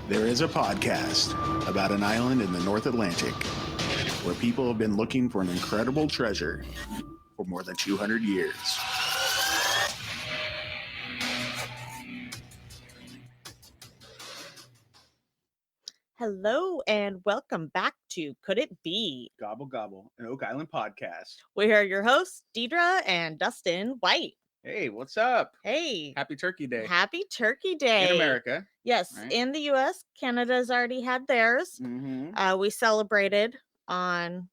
There is a podcast about an island in the North Atlantic where people have been looking for an incredible treasure for more than 200 years. Hello and welcome back to Could It Be? Gobble Gobble, an Oak Island podcast. We are your hosts, Deidre and Dustin White. Hey, what's up? Hey. Happy Turkey Day. Happy Turkey Day. In America. Yes, right? In the U.S., Canada's already had theirs. Mm-hmm. We celebrated on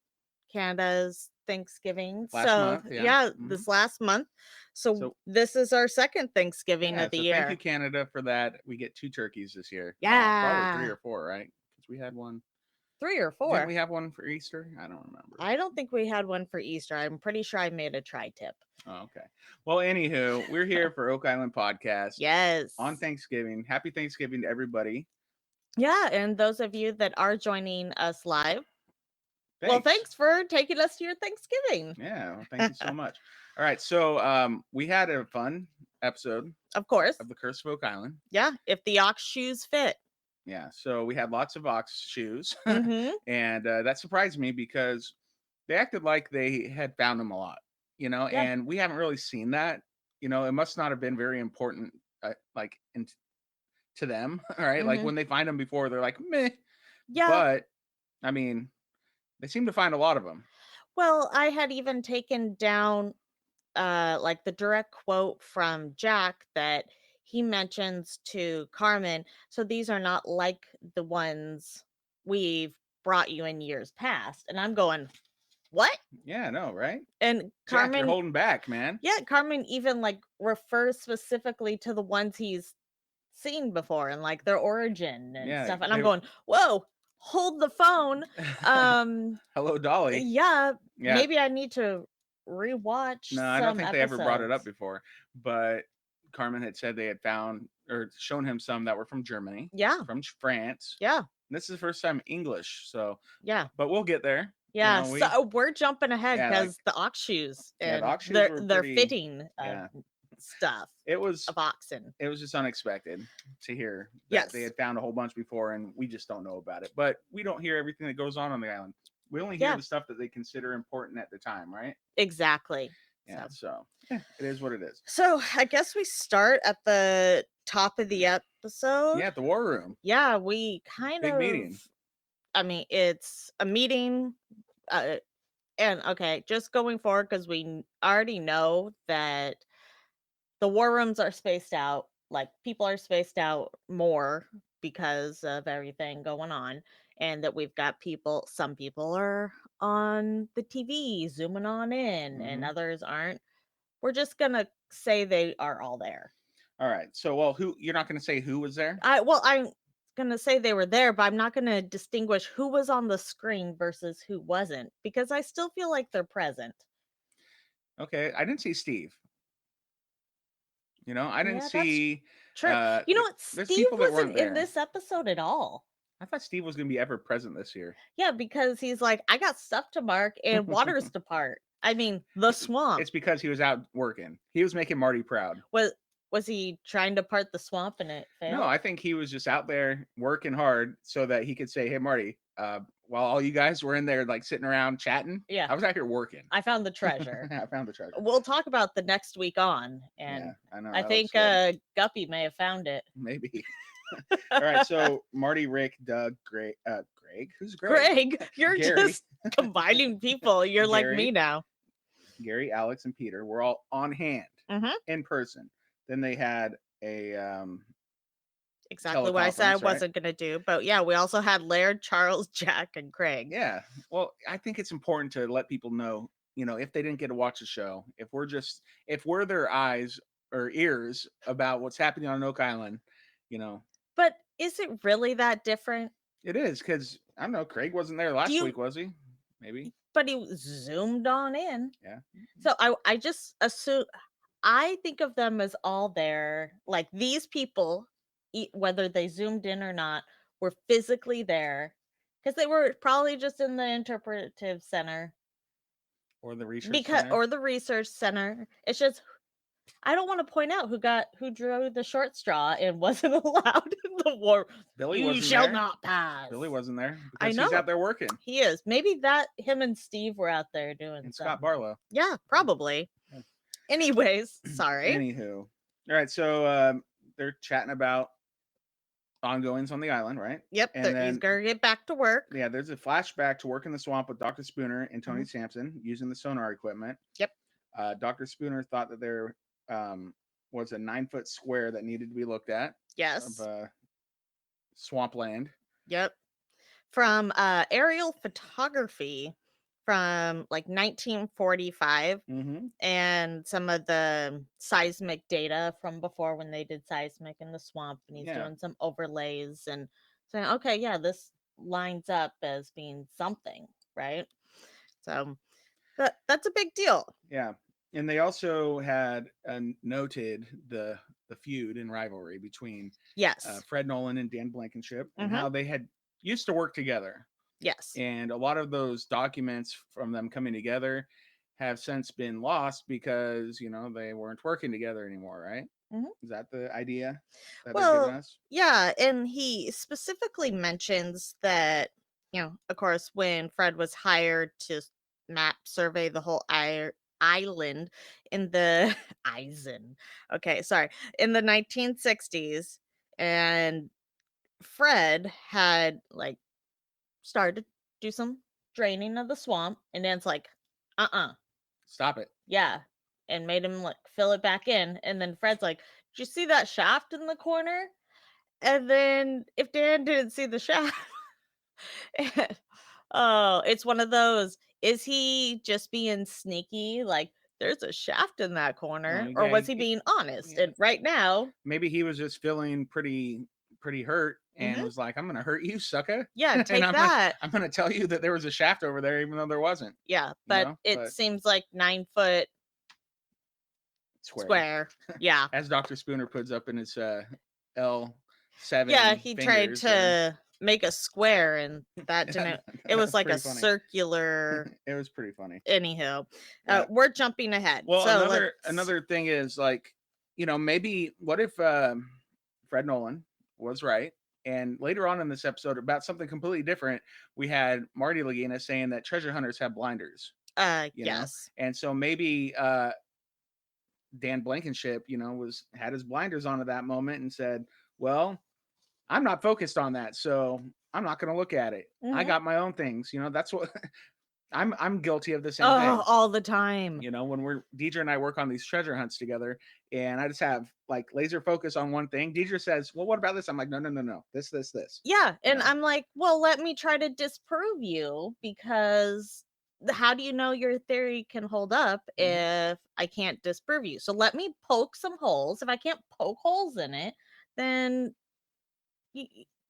Canada's Thanksgiving. Last month, yeah. Mm-hmm. This last month. So this is our second Thanksgiving of the year. Thank you, Canada, for that. We get 2 turkeys this year. Yeah. Probably 3 or 4, right? Because we had one. 3 or 4. Didn't we have one for Easter? I don't remember. I don't think we had one for Easter. I'm pretty sure I made a tri-tip. Oh, okay. Well, anywho, we're here for Oak Island Podcast. Yes. On Thanksgiving. Happy Thanksgiving to everybody. Yeah, and those of you that are joining us live, well, thanks for taking us to your Thanksgiving. Yeah, well, thank you so much. All right, so we had a fun episode, of course, of the Curse of Oak Island. Yeah, if the ox shoes fit. Yeah, so we had lots of ox shoes, Mm-hmm. and that surprised me because they acted like they had found them a lot, and we haven't really seen that. It must not have been very important, to them, all right? Mm-hmm. Like when they find them before, they're like, meh. Yeah. But, I mean, they seem to find a lot of them. Well, I had even taken down the direct quote from Jack that he mentions to Carmen. So these are not like the ones we've brought you in years past. And I'm going, what? Yeah, no, right? And Carmen, Jack, you're holding back, man. Yeah, Carmen even refers specifically to the ones he's seen before and their origin and stuff. And I'm going, whoa, hold the phone. Hello, Dolly. Yeah, maybe I need to rewatch. No, I don't think they ever brought it up before. But Carmen had said they had found or shown him some that were from Germany. Yeah. From France. Yeah. And this is the first time English. So yeah. But we'll get there. Yeah. So we're jumping ahead because the ox shoes and the ox shoes they're fitting stuff. It was of oxen. It was just unexpected to hear that they had found a whole bunch before and we just don't know about it. But we don't hear everything that goes on the island. We only hear the stuff that they consider important at the time, right? Exactly. Yeah, so it is what it is. So I guess we start at the top of the episode. Yeah, at the war room. Yeah, we big meeting. I mean, it's a meeting. And okay, just going forward, because we already know that the war rooms are spaced out. People are spaced out more because of everything going on. And that we've got some people are on the TV zooming on in and others aren't. We're just going to say they are all there. All right. So, you're not going to say who was there? I'm going to say they were there, but I'm not going to distinguish who was on the screen versus who wasn't because I still feel like they're present. Okay. I didn't see Steve. I didn't see. True. You know what? Steve wasn't in this episode at all. I thought Steve was going to be ever present this year. Yeah, because he's like, I got stuff to mark and waters to part. I mean, the swamp. It's because he was out working. He was making Marty proud. Was he trying to part the swamp and it failed? No, I think he was just out there working hard so that he could say, hey, Marty, while all you guys were in there sitting around chatting, I was out here working. I found the treasure. I found the treasure. We'll talk about the next week on. And I know. I think Guppy may have found it. Maybe. All right, so Marty, Rick, Doug, Greg. Who's Greg? Greg, you're just combining people. You're like me now. Gary, Alex, and Peter were all on hand in person. Then they had a exactly what I said I wasn't going to do. But yeah, we also had Laird, Charles, Jack, and Craig. Yeah. Well, I think it's important to let people know, if they didn't get to watch the show, if we're their eyes or ears about what's happening on Oak Island, But is it really that different? It is, because, I don't know, Craig wasn't there last week, was he? Maybe. But he zoomed on in. Yeah. So I just assume, I think of them as all there. Like these people, whether they zoomed in or not, were physically there. Because they were probably just in the interpretive center. Or the research center. Or the research center. It's just I don't want to point out who drew the short straw and wasn't allowed in the war. Billy You wasn't shall there. not pass. Billy wasn't there I because know he's out there working. he is. Maybe that him and Steve were out there doing And something. Scott Barlow. Yeah, probably. Yeah. Anyways, sorry. Anywho, all right. So they're chatting about ongoings on the island, right? Yep, And then he's gonna get back to work. yeah, there's a flashback to work in the swamp with Dr. Spooner and Tony Sampson using the sonar equipment. Yep. Dr. Spooner thought that there was a 9-foot square that needed to be looked at. Yes. Of swampland. Yep. From aerial photography from like 1945 and some of the seismic data from before when they did seismic in the swamp, and he's doing some overlays and saying, okay, yeah, this lines up as being something, right? So that's a big deal. Yeah. And they also had noted the feud and rivalry between Fred Nolan and Dan Blankenship and how they had used to work together. Yes. And a lot of those documents from them coming together have since been lost because, they weren't working together anymore, right? Is that the idea that they're giving us? Yeah. And he specifically mentions that, of course, when Fred was hired to survey the whole island in the in the 1960s, and Fred had like started to do some draining of the swamp, and Dan's like, stop it. Yeah. And made him like fill it back in. And then Fred's like, did you see that shaft in the corner? And then if Dan didn't see the shaft, it's one of those. Is he just being sneaky? Like, there's a shaft in that corner, or was he being honest? And right now, maybe he was just feeling pretty hurt and was like, I'm gonna hurt you, sucker. Yeah, take that. I'm gonna tell you that there was a shaft over there, even though there wasn't. Yeah, but it seems like 9-foot square. Yeah. As Dr. Spooner puts up in his L7. Yeah, he tried to make a square, and that didn't. It was like a circular. It was pretty funny. Anyhow, we're jumping ahead. Well, so another thing is like, maybe what if Fred Nolan was right, and later on in this episode about something completely different, we had Marty Lagina saying that treasure hunters have blinders. Yes. And so maybe Dan Blankenship, had his blinders on at that moment and said, well, I'm not focused on that, so I'm not going to look at it. I got my own things. That's what I'm guilty of the same thing all the time. When Deidre and I work on these treasure hunts together, and I just have like laser focus on one thing. Deidre says, well, what about this? I'm like, no. This. Yeah. And I'm like, well, let me try to disprove you, because how do you know your theory can hold up if I can't disprove you? So let me poke some holes. If I can't poke holes in it, then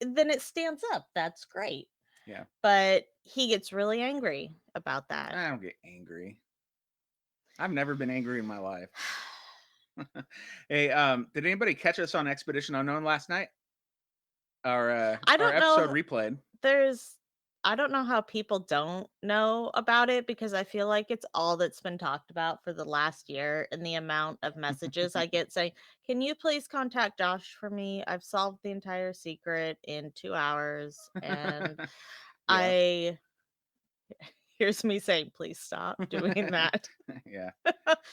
it stands up. That's great. Yeah. But he gets really angry about that. I don't get angry. I've never been angry in my life. Hey, did anybody catch us on Expedition Unknown last night? Our episode replayed. I don't know how people don't know about it, because I feel like it's all that's been talked about for the last year, and the amount of messages I get saying, can you please contact Josh for me? I've solved the entire secret in 2 hours. And here's me saying, please stop doing that. Yeah,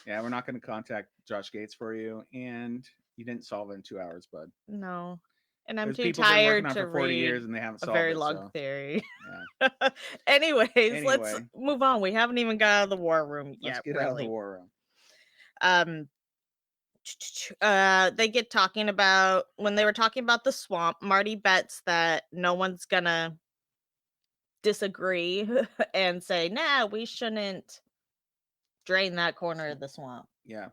we're not going to contact Josh Gates for you, and you didn't solve it in 2 hours, bud. No. And I'm too tired to for 40 read years and they haven't solved a very it, long theory. Yeah. Anyways, let's move on. We haven't even got out of the war room yet. Let's get out of the war room. They get talking about, when they were talking about the swamp, Marty bets that no one's gonna disagree and say, nah, we shouldn't drain that corner of the swamp. Yeah.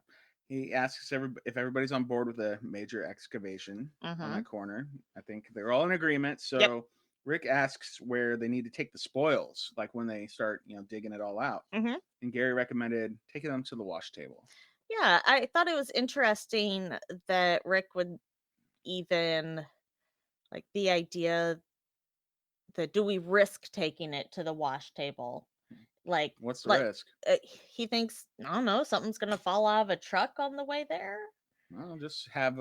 He asks if everybody's on board with a major excavation on that corner. I think they're all in agreement. So Rick asks where they need to take the spoils, like when they start, digging it all out. And Gary recommended taking them to the wash table. Yeah, I thought it was interesting that Rick would even like the idea that, do we risk taking it to the wash table? Like, what's the like risk? he thinks, I don't know, something's gonna fall out of a truck on the way there. Well, just have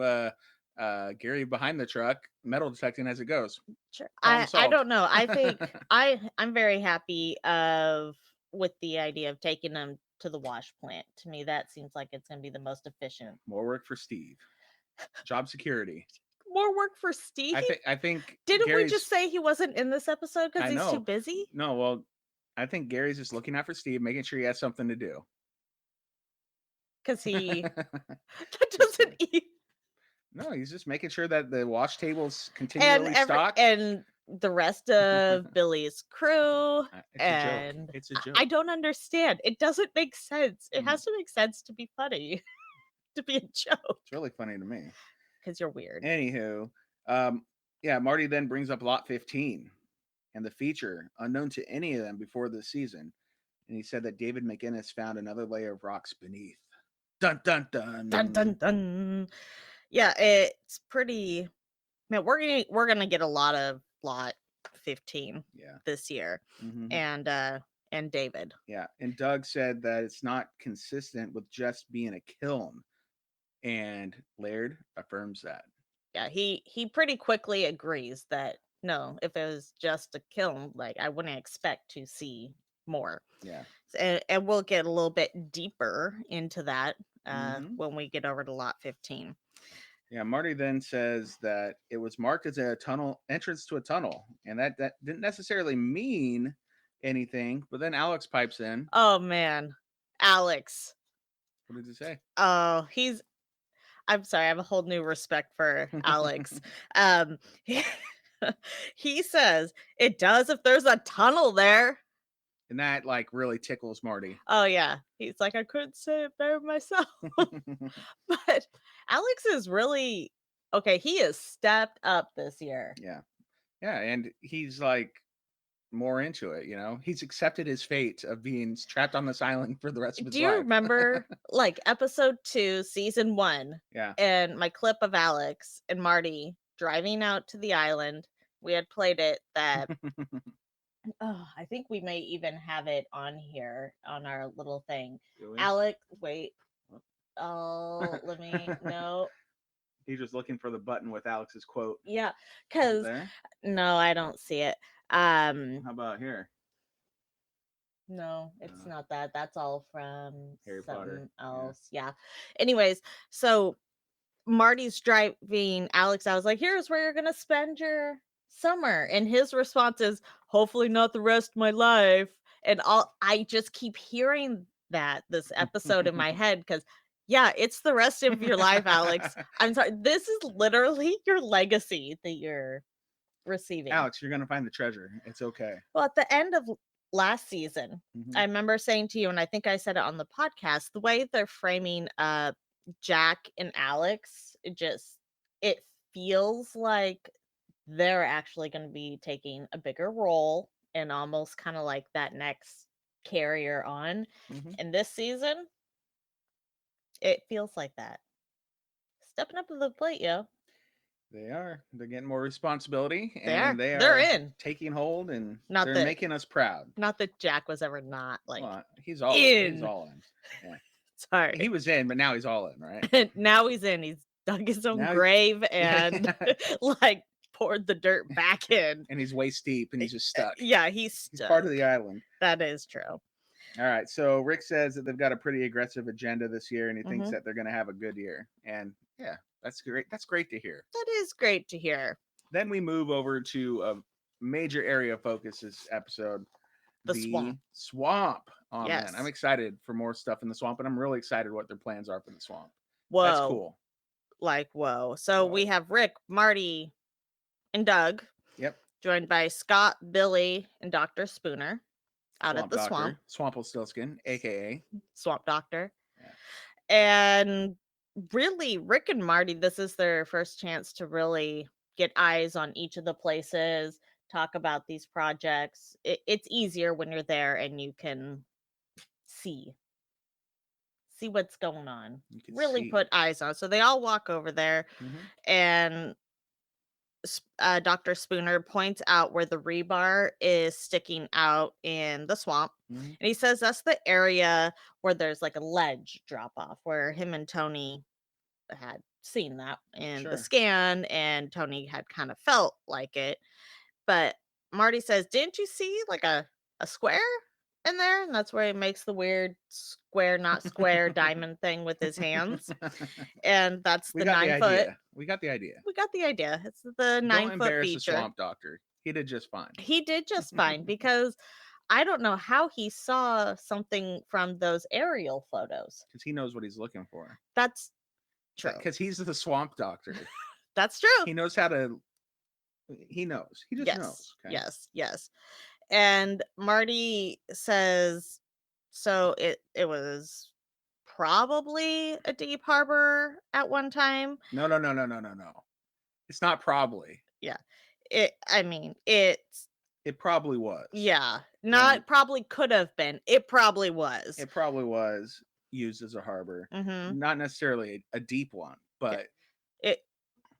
Gary behind the truck, metal detecting as it goes. Sure. Problem I solved. don't know. I think I'm very happy with the idea of taking them to the wash plant. To me, that seems like it's gonna be the most efficient. More work for Steve. Job security. More work for Steve? I think Didn't we Gary's. just say he wasn't in this episode because I he's too know. busy? No, well, I think Gary's just looking out for Steve, making sure he has something to do. Because he that doesn't eat. No, he's just making sure that the wash table's continually stocked. And the rest of Billy's crew. It's a joke. It's a joke. I don't understand. It doesn't make sense. It has to make sense to be funny, to be a joke. It's really funny to me. Because you're weird. Anywho, yeah, Marty then brings up Lot 15 and the feature, unknown to any of them before this season. And he said that David McGinnis found another layer of rocks beneath. Dun, dun, dun. Dun, dun, dun. Yeah, it's pretty... Man, we're gonna get a lot of Lot 15 this year. And David. Yeah, and Doug said that it's not consistent with just being a kiln. And Laird affirms that. Yeah, he pretty quickly agrees that no, if it was just a kiln, like I wouldn't expect to see more. Yeah. And we'll get a little bit deeper into that when we get over to Lot 15. Yeah, Marty then says that it was marked as a tunnel entrance to a tunnel, and that didn't necessarily mean anything. But then Alex pipes in. Oh man, Alex. What did he say? Oh, I'm sorry, I have a whole new respect for Alex. He says it does if there's a tunnel there. And that like really tickles Marty. Oh yeah. He's like, I couldn't say it better myself. But Alex is really okay, he has stepped up this year. Yeah. Yeah, and he's like more into it, you know. He's accepted his fate of being trapped on this island for the rest of his life. Do you remember like episode 2, season 1? Yeah. And my clip of Alex and Marty driving out to the island. We had played it that I think we may even have it on here on our little thing. Really? Alex, wait. Oh, let me no. He's just looking for the button with Alex's quote. Yeah, because no, I don't see it. How about here? No, it's not that. That's all from Harry something Potter. else. Yeah. Anyways, so Marty's driving Alex. I was like, here's where you're gonna spend your summer. And his response is, hopefully not the rest of my life. And I just keep hearing this episode in my head because yeah, it's the rest of your life, Alex. I'm sorry. This is literally your legacy that you're receiving. Alex, you're gonna find the treasure. It's okay. Well, at the end of last season, I remember saying to you, and I think I said it on the podcast, the way they're framing Jack and Alex, it feels like they're actually going to be taking a bigger role and almost kind of like that next carrier on. And this season, it feels like that. Stepping up to the plate, yo. They are. They're getting more responsibility, and they're in taking hold, and they're making us proud. Not that Jack was ever not like he's all in. He's all in. Yeah. Sorry, he was in, but now he's all in, right? Now he's in. He's dug his own grave and like poured the dirt back in, and he's waist deep, and he's just stuck. Yeah, he's part of the island. That is true. All right, so Rick says that they've got a pretty aggressive agenda this year, and he thinks that they're going to have a good year. And yeah, that's great. That's great to hear. That is great to hear. Then we move over to a major area of focus this episode, the swamp. Oh man, I'm excited for more stuff in the swamp, and I'm really excited what their plans are for the swamp. Whoa, that's cool. Like whoa. So we have Rick, Marty, and Doug. Yep. Joined by Scott, Billy, and Dr. Spooner out at the swamp. Swamplestiltskin, aka Swamp Doctor. Yeah. And really, Rick and Marty, this is their first chance to really get eyes on each of the places, talk about these projects. It's easier when you're there and you can see what's going on. Really put eyes on. So they all walk over there, and Dr. Spooner points out where the rebar is sticking out in the swamp. Mm-hmm. And he says that's the area where there's like a ledge drop off, where him and Tony had seen that in the scan, and Tony had kind of felt like it. But Marty says, didn't you see like a square in there? And that's where he makes the weird square, not square diamond thing with his hands. And that's the 9-foot. We got the idea. We got the idea. It's the 9-foot Don't embarrass feature. the swamp doctor. He did just fine. He did just fine, because I don't know how he saw something from those aerial photos. Because he knows what he's looking for. That's true. Because he's the swamp doctor. That's true. He knows how to... He knows. He just knows. Okay? Yes. And Marty says, so it was probably a deep harbor at one time. No. It's not probably. Yeah. It probably was. Yeah. Not probably could have been. It probably was. It probably was used as a harbor. Mm-hmm. Not necessarily a deep one, but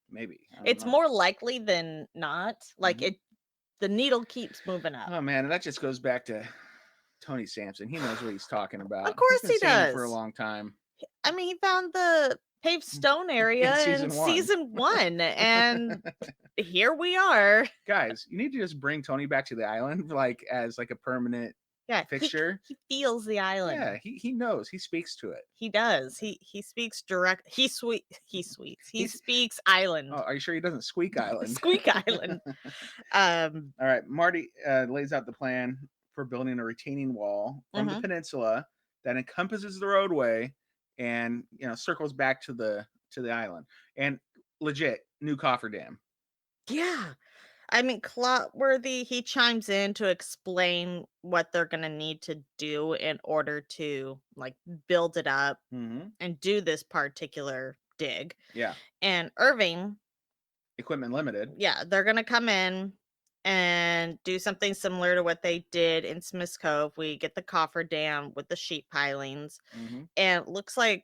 maybe. It's more likely than not. Like the needle keeps moving up. Oh man, and that just goes back to Tony Sampson. He knows what he's talking about. Of course he does. For a long time. I mean, he found the paved stone area in season 1, and here we are. Guys, you need to just bring Tony back to the island, like as like a permanent fixture. He feels the island. Yeah, he knows. He speaks to it. He does. He speaks direct. He speaks island. Oh, are you sure he doesn't squeak island? Squeak island. All right, Marty lays out the plan for building a retaining wall from the peninsula that encompasses the roadway and circles back to the island. And legit new cofferdam. Yeah. I mean, Clotworthy, he chimes in to explain what they're going to need to do in order to like build it up and do this particular dig. Yeah. And Irving, Equipment Limited. Yeah, they're going to come in and do something similar to what they did in Smith's Cove. We get the cofferdam with the sheet pilings, and it looks like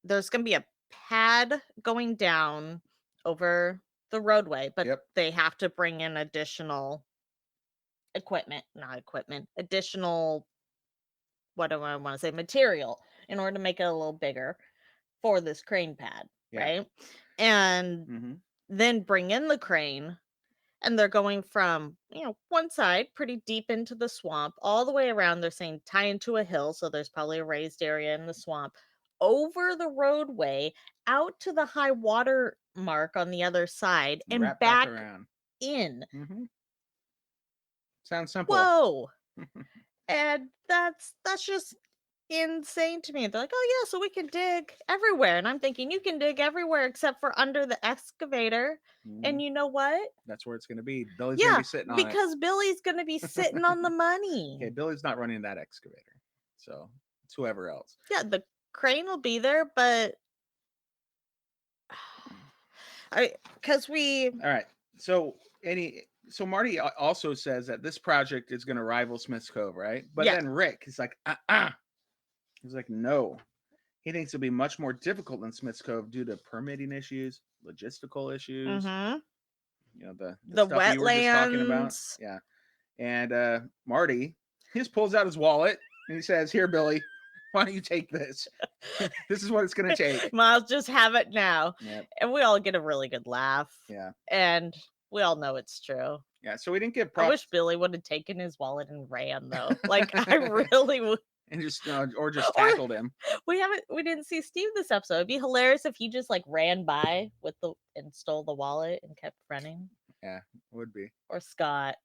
there's going to be a pad going down over the roadway, but they have to bring in additional additional, what do I want to say, material in order to make it a little bigger for this crane pad, right? And then bring in the crane, and they're going from, one side pretty deep into the swamp all the way around. They're saying tie into a hill, so there's probably a raised area in the swamp, over the roadway out to the high water mark on the other side, and back around in. Sounds simple. Whoa. And that's just insane to me. They're like, oh yeah, so we can dig everywhere. And I'm thinking, you can dig everywhere except for under the excavator. And you know what? That's where it's going to be. Billy's going to be sitting on it. Because Billy's going to be sitting on the money. Okay, Billy's not running that excavator. So it's whoever else. Yeah, the crane will be there, but all right. So Marty also says that this project is going to rival Smith's Cove, right? But then Rick is like, he's like, no. He thinks it'll be much more difficult than Smith's Cove due to permitting issues, logistical issues. The stuff wetlands. you were just talking about. Yeah. And Marty, he just pulls out his wallet and he says, here, Billy, why don't you take this? This is what it's going to take. Miles, just have it now. Yep. And we all get a really good laugh. Yeah. And we all know it's true. Yeah. So we didn't get props. I wish Billy would have taken his wallet and ran, though. Like, I really would. And just or just tackled him. We didn't see Steve this episode. It'd be hilarious if he just like ran by and stole the wallet and kept running. Yeah, it would be. Or Scott.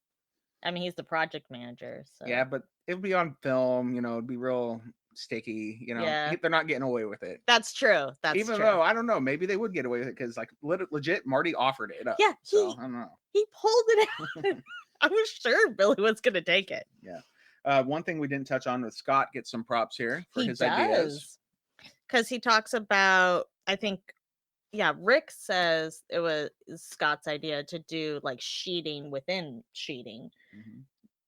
I mean, he's the project manager. So. Yeah, but it would be on film. It'd be real sticky. They're not getting away with it. That's true. Even though I don't know, maybe they would get away with it because like legit Marty offered it up. Yeah, so I don't know. He pulled it out. I was sure Billy was gonna take it. Yeah. One thing we didn't touch on with Scott gets some props here for his ideas. Because he talks about, I think, Rick says it was Scott's idea to do like sheeting within sheeting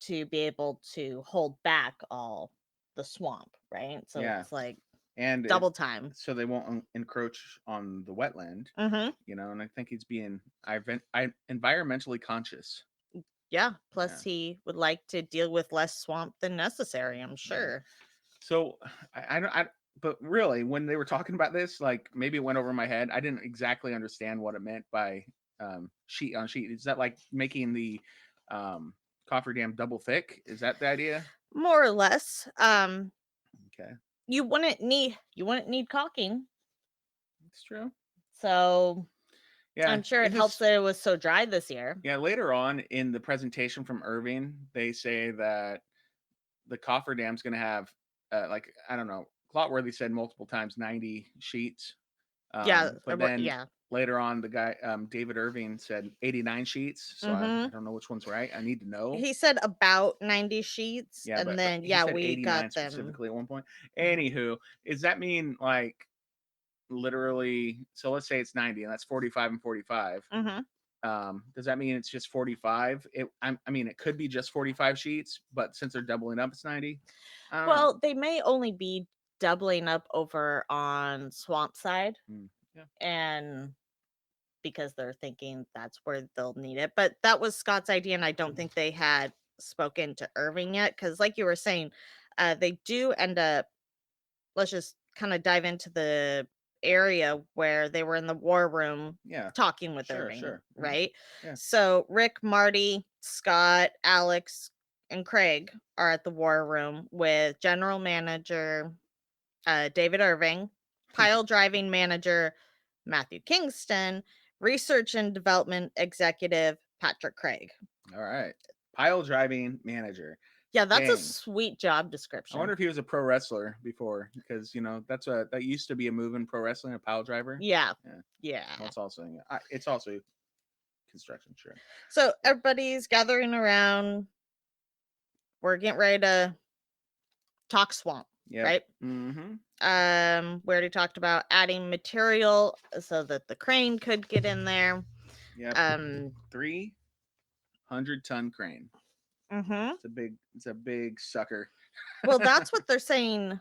to be able to hold back all the swamp, right? So it's like and double time. so they won't encroach on the wetland. And I think he's being environmentally conscious. Yeah. Plus, he would like to deal with less swamp than necessary, I'm sure. So I don't. But really, when they were talking about this, like maybe it went over my head. I didn't exactly understand what it meant by sheet on sheet. Is that like making the cofferdam double thick? Is that the idea? More or less. Okay. You wouldn't need caulking. It's true. So yeah, I'm sure it helps that it was so dry this year. Yeah, later on in the presentation from Irving, they say that the cofferdam's going to have like I don't know. Clotworthy said multiple times 90 sheets. But then later on, the guy David Irving said 89 sheets. So I don't know which one's right. I need to know. He said about 90 sheets. Yeah, and but then he said we 89 got them specifically at one point. Anywho, does that mean like literally? So let's say it's 90, and that's 45 and 45. Does that mean it's just 45? I mean, it could be just 45 sheets, but since they're doubling up, it's 90. Well, they may only be doubling up over on swamp side. Yeah. And because they're thinking that's where they'll need it. But that was Scott's idea, and I don't think they had spoken to Irving yet, because like you were saying, they do end up, let's just kind of dive into the area where they were in the war room talking with Irving, right? Yeah. So Rick, Marty, Scott, Alex, and Craig are at the war room with general manager David Irving, pile driving manager Matthew Kingston, research and development executive Patrick Craig. All right. Pile driving manager. Yeah, that's a sweet job description. I wonder if he was a pro wrestler before, because that used to be a move in pro wrestling, a pile driver. Yeah. Well, it's also construction, sure. So everybody's gathering around. We're getting ready to talk swamp, right? We already talked about adding material so that the crane could get in there. Yeah. 300-ton crane. It's a big sucker. Well, that's what they're saying.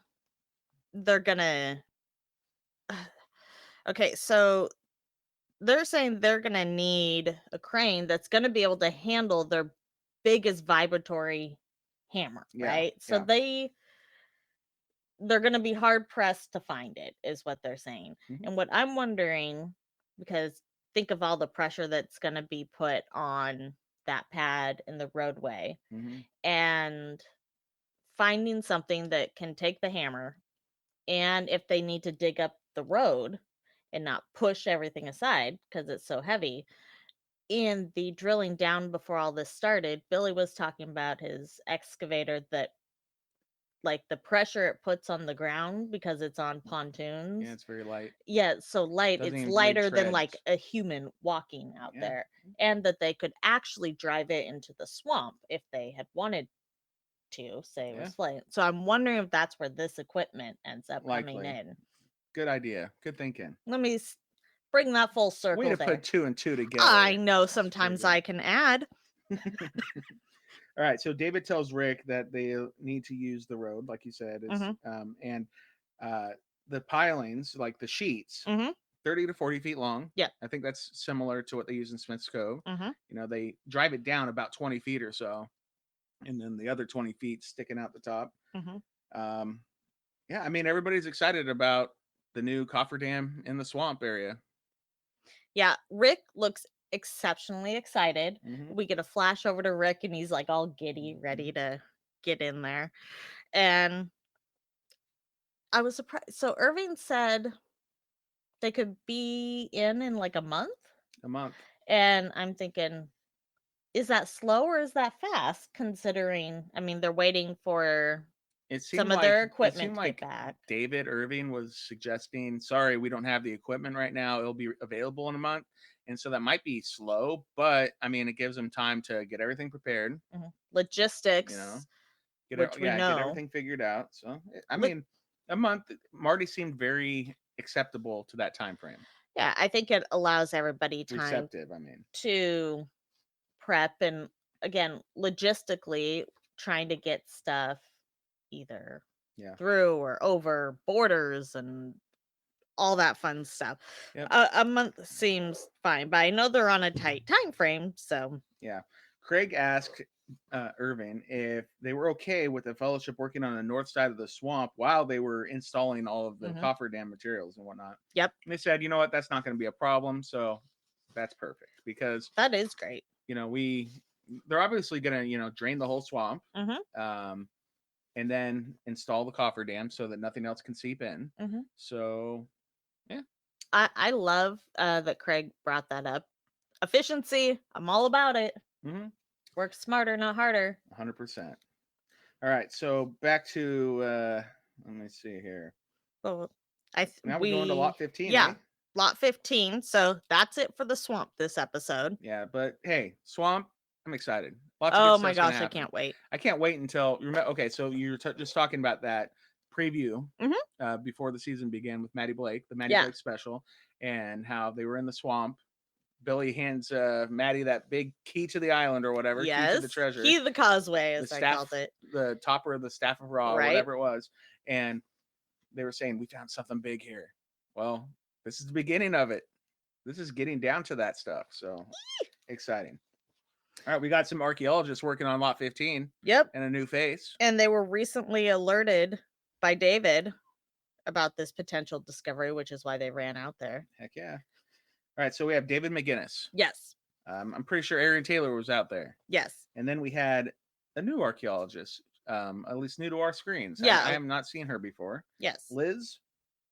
They're gonna. Okay, so they're saying they're gonna need a crane that's gonna be able to handle their biggest vibratory hammer, right? So they're gonna be hard pressed to find it, is what they're saying. And what I'm wondering, because think of all the pressure that's gonna be put on that pad in the roadway, and finding something that can take the hammer, and if they need to dig up the road and not push everything aside because it's so heavy. In the drilling down before all this started, Billy was talking about his excavator that, like, the pressure it puts on the ground because it's on pontoons. Yeah, it's very light. Yeah, so light. It's lighter than like a human walking out there. And that they could actually drive it into the swamp if they had wanted to, say it was flying. So I'm wondering if that's where this equipment ends up coming in. Good idea. Good thinking. Let me bring that full circle. Way to put 2 and 2 together. I know sometimes I can add. All right, so David tells Rick that they need to use the road, like you said, and the pilings, like the sheets, 30 to 40 feet long. Yeah, I think that's similar to what they use in Smith's Cove. They drive it down about 20 feet or so, and then the other 20 feet sticking out the top. I mean, everybody's excited about the new cofferdam in the swamp area. Yeah, Rick looks exceptionally excited. We get a flash over to Rick, and he's like all giddy, ready to get in there. And I was surprised. So Irving said they could be in like a month. And I'm thinking, is that slow or is that fast? Considering, I mean, they're waiting for some of their equipment to get back. David Irving was suggesting, sorry, we don't have the equipment right now. It'll be available in a month. And so that might be slow, but I mean, it gives them time to get everything prepared. Logistics, get everything figured out. So, I mean, a month, Marty seemed very acceptable to that time frame. Yeah, I think it allows everybody time to prep, and again, logistically trying to get stuff either through or over borders and all that fun stuff. Yep. A month seems fine, but I know they're on a tight time frame, so yeah. Craig asked Irving if they were okay with the fellowship working on the north side of the swamp while they were installing all of the cofferdam materials and whatnot. Yep. And they said, you know what, that's not going to be a problem. So that's perfect, because that is great. They're obviously going to, drain the whole swamp, and then install the cofferdam so that nothing else can seep in. So, yeah. I love that Craig brought that up. Efficiency, I'm all about it. Work smarter, not harder. 100%. All right, so back to let me see here. Well, now we're going to lot 15. Yeah, eh? lot 15. So that's it for the swamp this episode. Yeah, but hey, swamp, I'm excited. Lots oh of my gosh, I can't wait. I can't wait until okay. So you're just talking about that preview before the season began with Maddie Blake, the Maddie Blake special, and how they were in the swamp. Billy hands Maddie that big key to the island or whatever, key to the treasure. Key to the causeway, as I called it. The topper of the Staff of Ra, whatever it was. And they were saying, we found something big here. Well, this is the beginning of it. This is getting down to that stuff. So exciting. All right, we got some archaeologists working on lot 15. Yep. And a new face. And they were recently alerted by David about this potential discovery, which is why they ran out there. Heck yeah. All right, so we have David McGinnis. Yes. I'm pretty sure Arian Taylor was out there. Yes. And then we had a new archaeologist, at least new to our screens. Yeah. I have not seen her before. Yes. Liz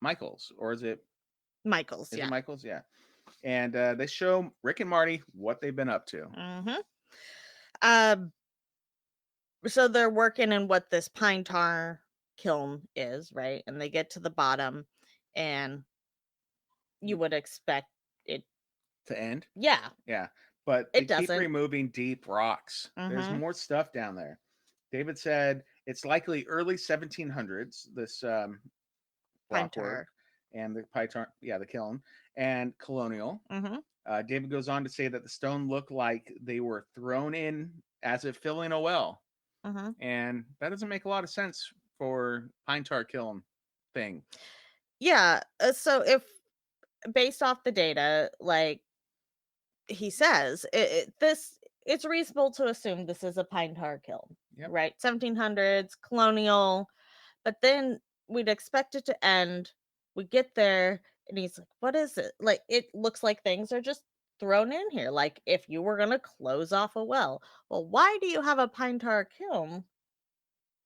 Michaels, or is it? Michaels, Is it Michaels? Yeah. And they show Rick and Marty what they've been up to. So they're working in what this pine tar kiln is, right? And they get to the bottom, and you would expect it to end. Yeah. But they keep removing deep rocks. There's more stuff down there. David said it's likely early 1700s, this rock work and the pine tar, the kiln, and colonial. David goes on to say that the stone looked like they were thrown in as if filling a well. And that doesn't make a lot of sense for pine tar kiln thing. Yeah. So if based off the data, like he says, it's reasonable to assume this is a pine tar kiln, right? 1700s, colonial, but then we'd expect it to end. We get there, and he's like, what is it? Like, it looks like things are just thrown in here. Like, if you were going to close off a well, why do you have a pine tar kiln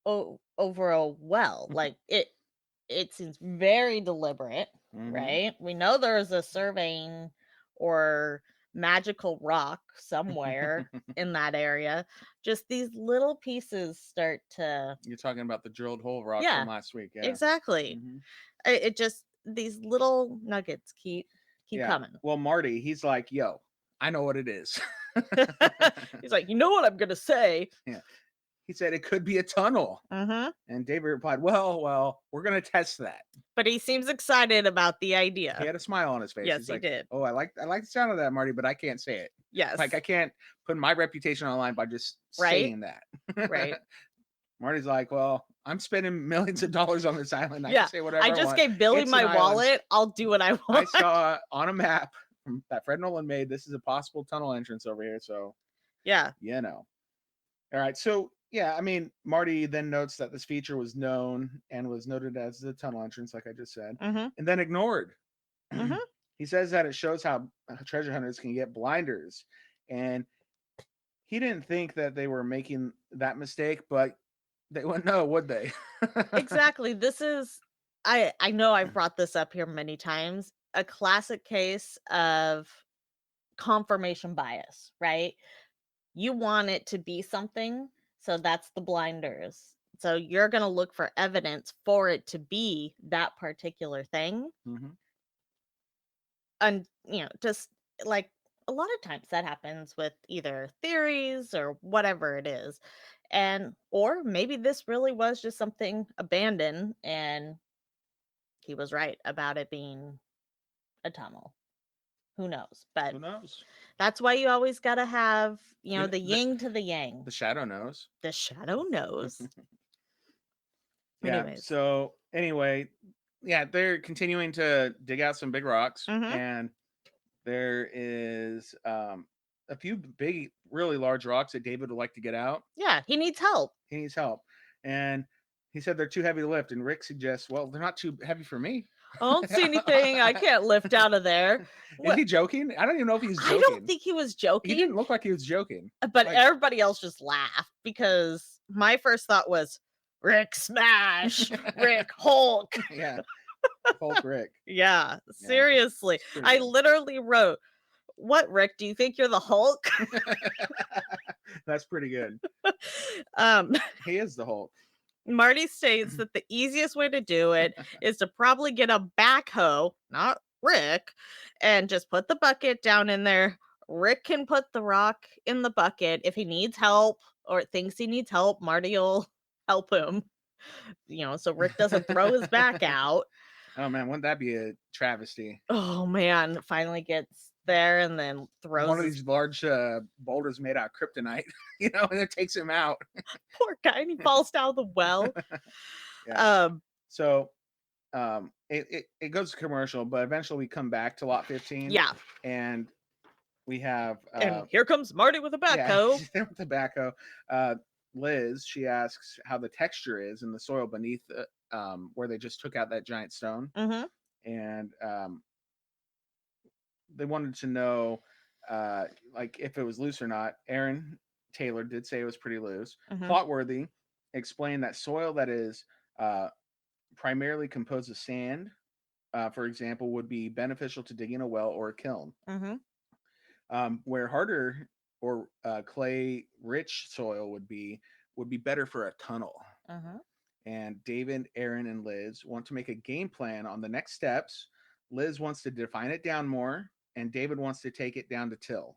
over a well? Like, it seems very deliberate, right? We know there's a surveying or magical rock somewhere in that area. Just these little pieces start to... You're talking about the drilled hole rock from last week. Yeah, exactly. It just, these little nuggets keep coming. Well, Marty, he's like, yo, I know what it is. He's like, you know what I'm gonna say? Yeah. He said it could be a tunnel. And David replied, well, we're going to test that. But he seems excited about the idea. He had a smile on his face. Yes, He's he like, did. Oh, I like the sound of that, Marty, but I can't say it. Yes. Like, I can't put my reputation online by just saying that. Right. Marty's like, well, I'm spending millions of dollars on this island. I can say whatever I just gave Billy my wallet. I'll do what I want. I saw on a map that Fred Nolan made, this is a possible tunnel entrance over here. So, yeah. All right. So, yeah, I mean, Marty then notes that this feature was known and was noted as the tunnel entrance, like I just said, and then ignored. He says that it shows how treasure hunters can get blinders. And he didn't think that they were making that mistake, but they wouldn't know, would they? Exactly. This is, I know I've brought this up here many times, a classic case of confirmation bias, right? You want it to be something. So that's the blinders. So you're going to look for evidence for it to be that particular thing. And, just like a lot of times that happens with either theories or whatever it is. Or maybe this really was just something abandoned and he was right about it being a tunnel. Who knows? But who knows? That's why you always got to have, the yin to the yang. The shadow knows. The shadow knows. Yeah. Anyways. So anyway, yeah, they're continuing to dig out some big rocks, and there is a few big, really large rocks that David would like to get out. Yeah, he needs help. He needs help, and he said they're too heavy to lift. And Rick suggests, "Well, they're not too heavy for me. I don't see anything I can't lift out of there." Is he joking? I don't even know if he's joking. I don't think he was joking. He didn't look like he was joking. But everybody else just laughed because my first thought was Rick smash, Rick Hulk. Yeah. Hulk Rick. Yeah, seriously. I literally wrote, "What, Rick? Do you think you're the Hulk?" That's pretty good. He is the Hulk. Marty states that the easiest way to do it is to probably get a backhoe, not Rick, and just put the bucket down in there. Rick can put the rock in the bucket. If he needs help or thinks he needs help, Marty will help him. So Rick doesn't throw his back out. Oh man, wouldn't that be a travesty? Oh man, finally gets there and then throws one of these large boulders made out of kryptonite, and it takes him out. Poor guy, and he falls down the well. Yeah. So it goes to commercial, but eventually we come back to lot 15. Yeah. And we have and here comes Marty with a backhoe. Yeah, with the backhoe. Liz, she asks how the texture is in the soil beneath where they just took out that giant stone. And they wanted to know like if it was loose or not. Aaron Taylor did say it was pretty loose. Plotworthy explained that soil that is primarily composed of sand, for example, would be beneficial to digging a well or a kiln. Where harder or clay-rich soil would be better for a tunnel. And David, Aaron, and Liz want to make a game plan on the next steps. Liz wants to define it down more, and David wants to take it down to till.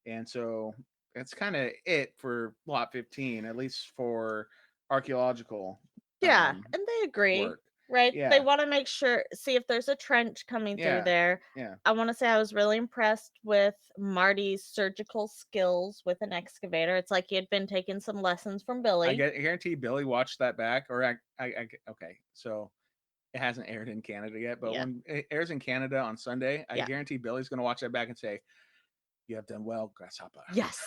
And so that's kind of it for lot 15, at least for archaeological. And they agree. Work. Right? Yeah. They want to see if there's a trench coming through there. Yeah. I want to say I was really impressed with Marty's surgical skills with an excavator. It's like he had been taking some lessons from Billy. I guarantee Billy watched that back, or okay, so it hasn't aired in Canada yet, but when it airs in Canada on Sunday, I guarantee Billy's going to watch that back and say, "You have done well, Grasshopper." Yes,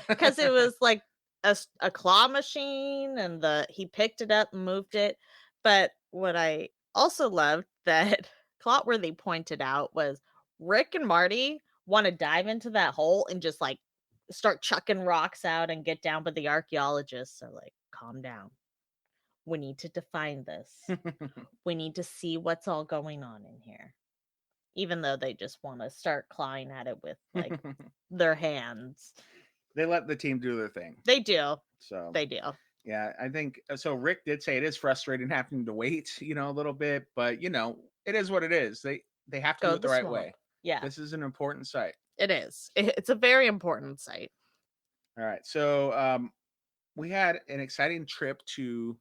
because it was like a claw machine, and he picked it up and moved it. But what I also loved that Clotworthy pointed out was Rick and Marty want to dive into that hole and just like start chucking rocks out and get down, but the archaeologists are like, calm down. We need to define this. We need to see what's all going on in here. Even though they just want to start clawing at it with like their hands. They let the team do their thing. They do. So they do. Yeah, I think so. Rick did say it is frustrating having to wait, a little bit, but it is what it is. They have to do it the right way. Yeah, this is an important site. It is. It's a very important site. All right, so we had an exciting trip to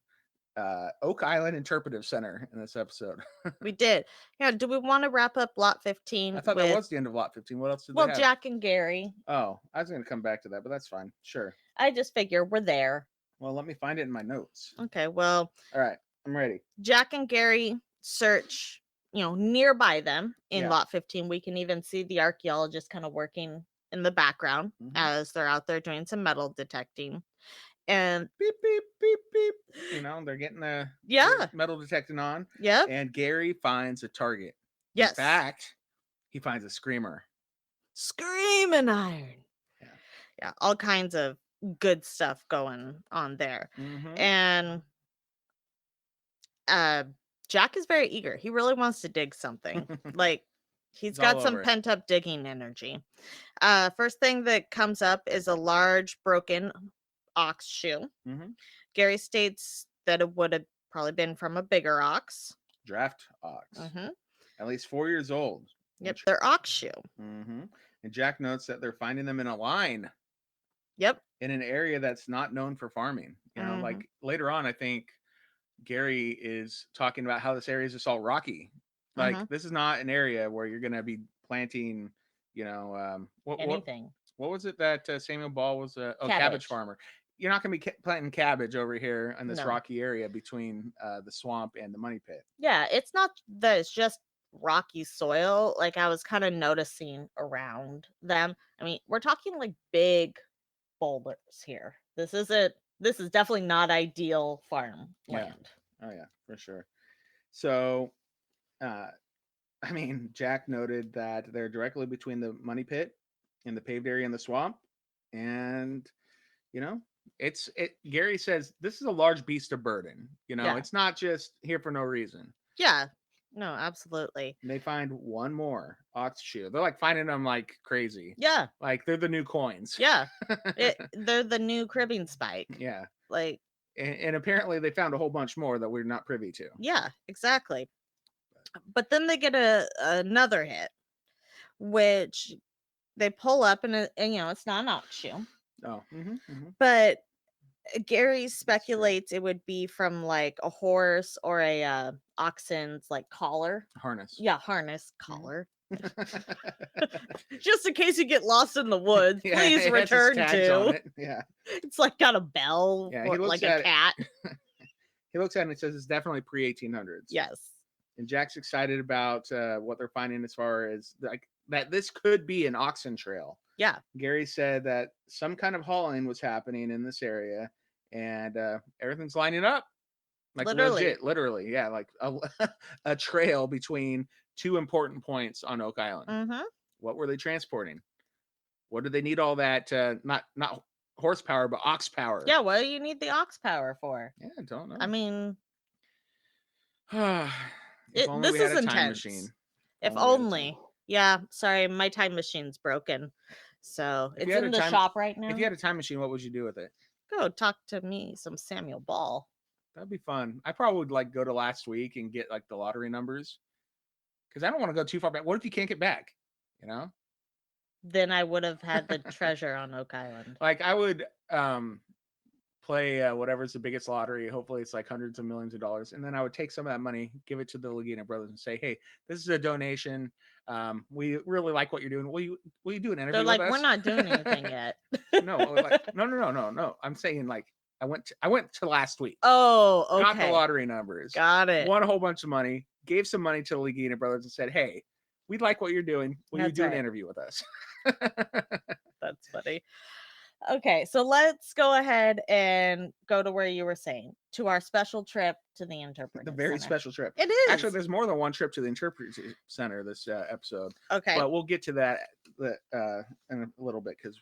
Oak Island Interpretive Center in this episode. We did. Yeah. Do we want to wrap up lot 15? I thought that was the end of lot 15. What else did they have? Jack and Gary. Oh, I was going to come back to that, but that's fine. Sure. I just figure we're there. Well, let me find it in my notes. Okay, well. All right, I'm ready. Jack and Gary search, nearby them in lot 15. We can even see the archaeologists kind of working in the background as they're out there doing some metal detecting. And beep, beep, beep, beep. They're getting the metal detecting on. Yeah. And Gary finds a target. Yes. In fact, he finds a screamer. Screaming iron. Yeah. All kinds of good stuff going on there. And Jack is very eager. He really wants to dig something. Like he's got some pent up digging energy. First thing that comes up is a large broken ox shoe. Gary states that it would have probably been from a bigger ox. Draft ox. At least 4 years old. Yep, they're ox shoe. And Jack notes that they're finding them in a line. Yep. In an area that's not known for farming. Like later on, I think Gary is talking about how this area is just all rocky. Like this is not an area where you're going to be planting, anything. What was it that Samuel Ball was? Cabbage farmer. you're not going to be planting cabbage over here in this No. rocky area between the swamp and the money pit. Yeah, it's not that it's just rocky soil. Like I was kind of noticing around them. I mean, we're talking like big boulders here. This is definitely not ideal farm land. Oh yeah, for sure. So, I mean, Jack noted that they're directly between the money pit and the paved area in the swamp, and you know, Gary says this is a large beast of burden. Yeah. It's not just here for no reason. Yeah. No, absolutely. And they find one more ox shoe. They're like finding them like crazy. Yeah. Like they're the new coins. Yeah. They're the new cribbing spike. Yeah. Like, and apparently they found a whole bunch more that we're not privy to. Yeah, exactly. But then they get another hit, which they pull up and it's not an ox shoe. Oh. But Gary speculates it would be from like a horse or a oxen's like collar. Harness. Yeah, harness collar. Just in case you get lost in the woods, please return to. Yeah. It's like got a bell or like a cat. He looks at it and it says it's definitely pre-1800s. Yes. And Jack's excited about what they're finding as far as like that this could be an oxen trail. Yeah. Gary said that some kind of hauling was happening in this area and everything's lining up. Like literally. Yeah. Like a trail between two important points on Oak Island. Mm-hmm. What were they transporting? What do they need all that? Not horsepower, but ox power. Yeah. What do you need the ox power for? Yeah, I don't know. I mean, this is intense. If only. Yeah, sorry, my time machine's broken. So it's in the shop right now. If you had a time machine, what would you do with it? Go talk to me some Samuel Ball. That'd be fun. I probably would like go to last week and get like the lottery numbers. Because I don't want to go too far back. What if you can't get back? Then I would have had the treasure on Oak Island. Like I would play whatever's the biggest lottery. Hopefully it's like hundreds of millions of dollars. And then I would take some of that money, give it to the Lagina brothers and say, hey, this is a donation. We really like what you're doing. Will you do an interview with us? They're like, we're not doing anything yet. No. I'm saying like I went to last week. Oh, okay. Got the lottery numbers. Got it. Won a whole bunch of money. Gave some money to the Lagina brothers and said, hey, we'd like what you're doing. Will you do an interview with us? That's funny. Okay, so let's go ahead and go to where you were saying, to our special trip to the interpretive The very center. special trip. It is. Actually, there's more than one trip to the interpretive center this episode. Okay. But we'll get to that in a little bit because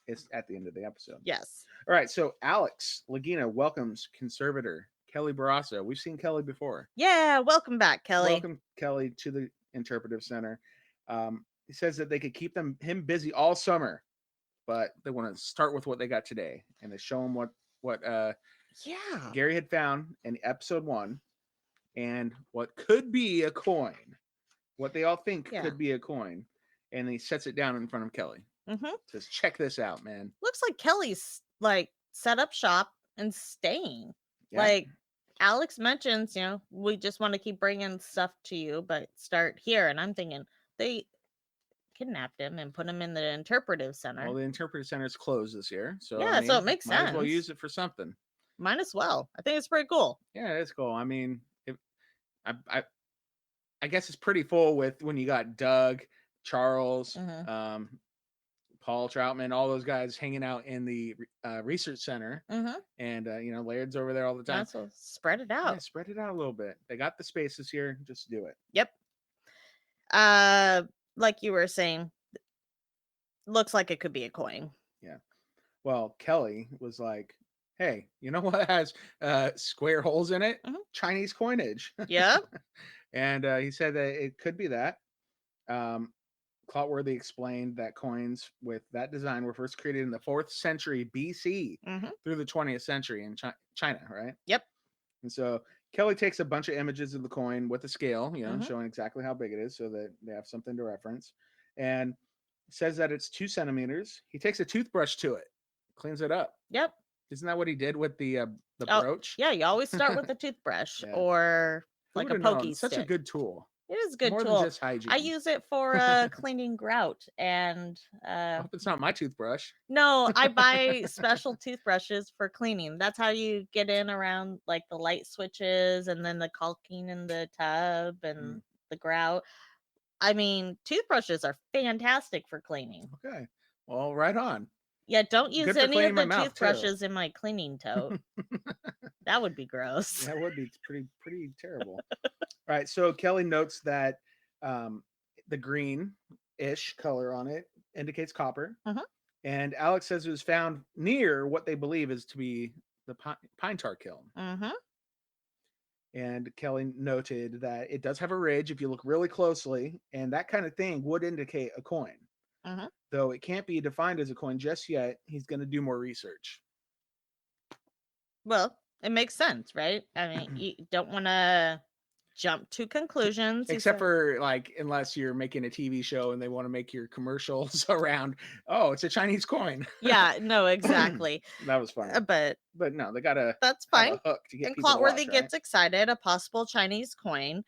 it's at the end of the episode. Yes. All right, so Alex Lagina welcomes conservator Kelly Barrasso. We've seen Kelly before. Yeah, welcome back, Kelly. Welcome, Kelly, to the interpretive center. He says that they could keep him busy all summer, but they want to start with what they got today, and they show him what Gary had found in episode 1, and what could be a coin, what they all think could be a coin, and he sets it down in front of Kelly. Mm-hmm. Says, check this out, man. Looks like Kelly's like set up shop and staying. Yeah. Like Alex mentions, we just want to keep bringing stuff to you, but start here. And I'm thinking they kidnapped him and put him in the interpretive center. Well, the interpretive center is closed this year, so yeah, so it makes sense. Might as well use it for something. Might as well. I think it's pretty cool. Yeah, it's cool. I mean, I guess it's pretty full with when you got Doug, Charles, Paul Troutman, all those guys hanging out in the research center, and Laird's over there all the time. So spread it out. Yeah, spread it out a little bit. They got the spaces here. Just do it. Yep. Like you were saying, looks like it could be a coin. Yeah. Well, Kelly was like, hey, you know what has square holes in it? Chinese coinage. Yeah. And he said that it could be that. Clotworthy explained that coins with that design were first created in the 4th century BC through the 20th century in China, right? Yep. And so Kelly takes a bunch of images of the coin with a scale, showing exactly how big it is so that they have something to reference, and says that it's 2 centimeters. He takes a toothbrush to it, cleans it up. Yep. Isn't that what he did with the brooch? Yeah, you always start with the toothbrush or like a pokey stick. Such a good tool. It is a good More tool. than just hygiene. I use it for cleaning grout and I hope it's not my toothbrush. no, I buy special toothbrushes for cleaning. That's how you get in around like the light switches and then the caulking in the tub and the grout. I mean, toothbrushes are fantastic for cleaning. Okay. Well, right on. Yeah, don't use any of the toothbrushes too. in my cleaning tote. That would be gross. That would be pretty terrible. All right. So Kelly notes that the green-ish color on it indicates copper. And Alex says it was found near what they believe is to be the pine tar kiln. And Kelly noted that it does have a ridge if you look really closely, and that kind of thing would indicate a coin. Though it can't be defined as a coin just yet. He's going to do more research. Well, it makes sense, right? I mean, you don't want to jump to conclusions. Except for like, unless you're making a TV show and they want to make your commercials around, oh, it's a Chinese coin. Yeah, no, exactly. That was funny. But no, they got that's fine. A hook to get and people Clotworthy to watch, gets excited, a possible Chinese coin.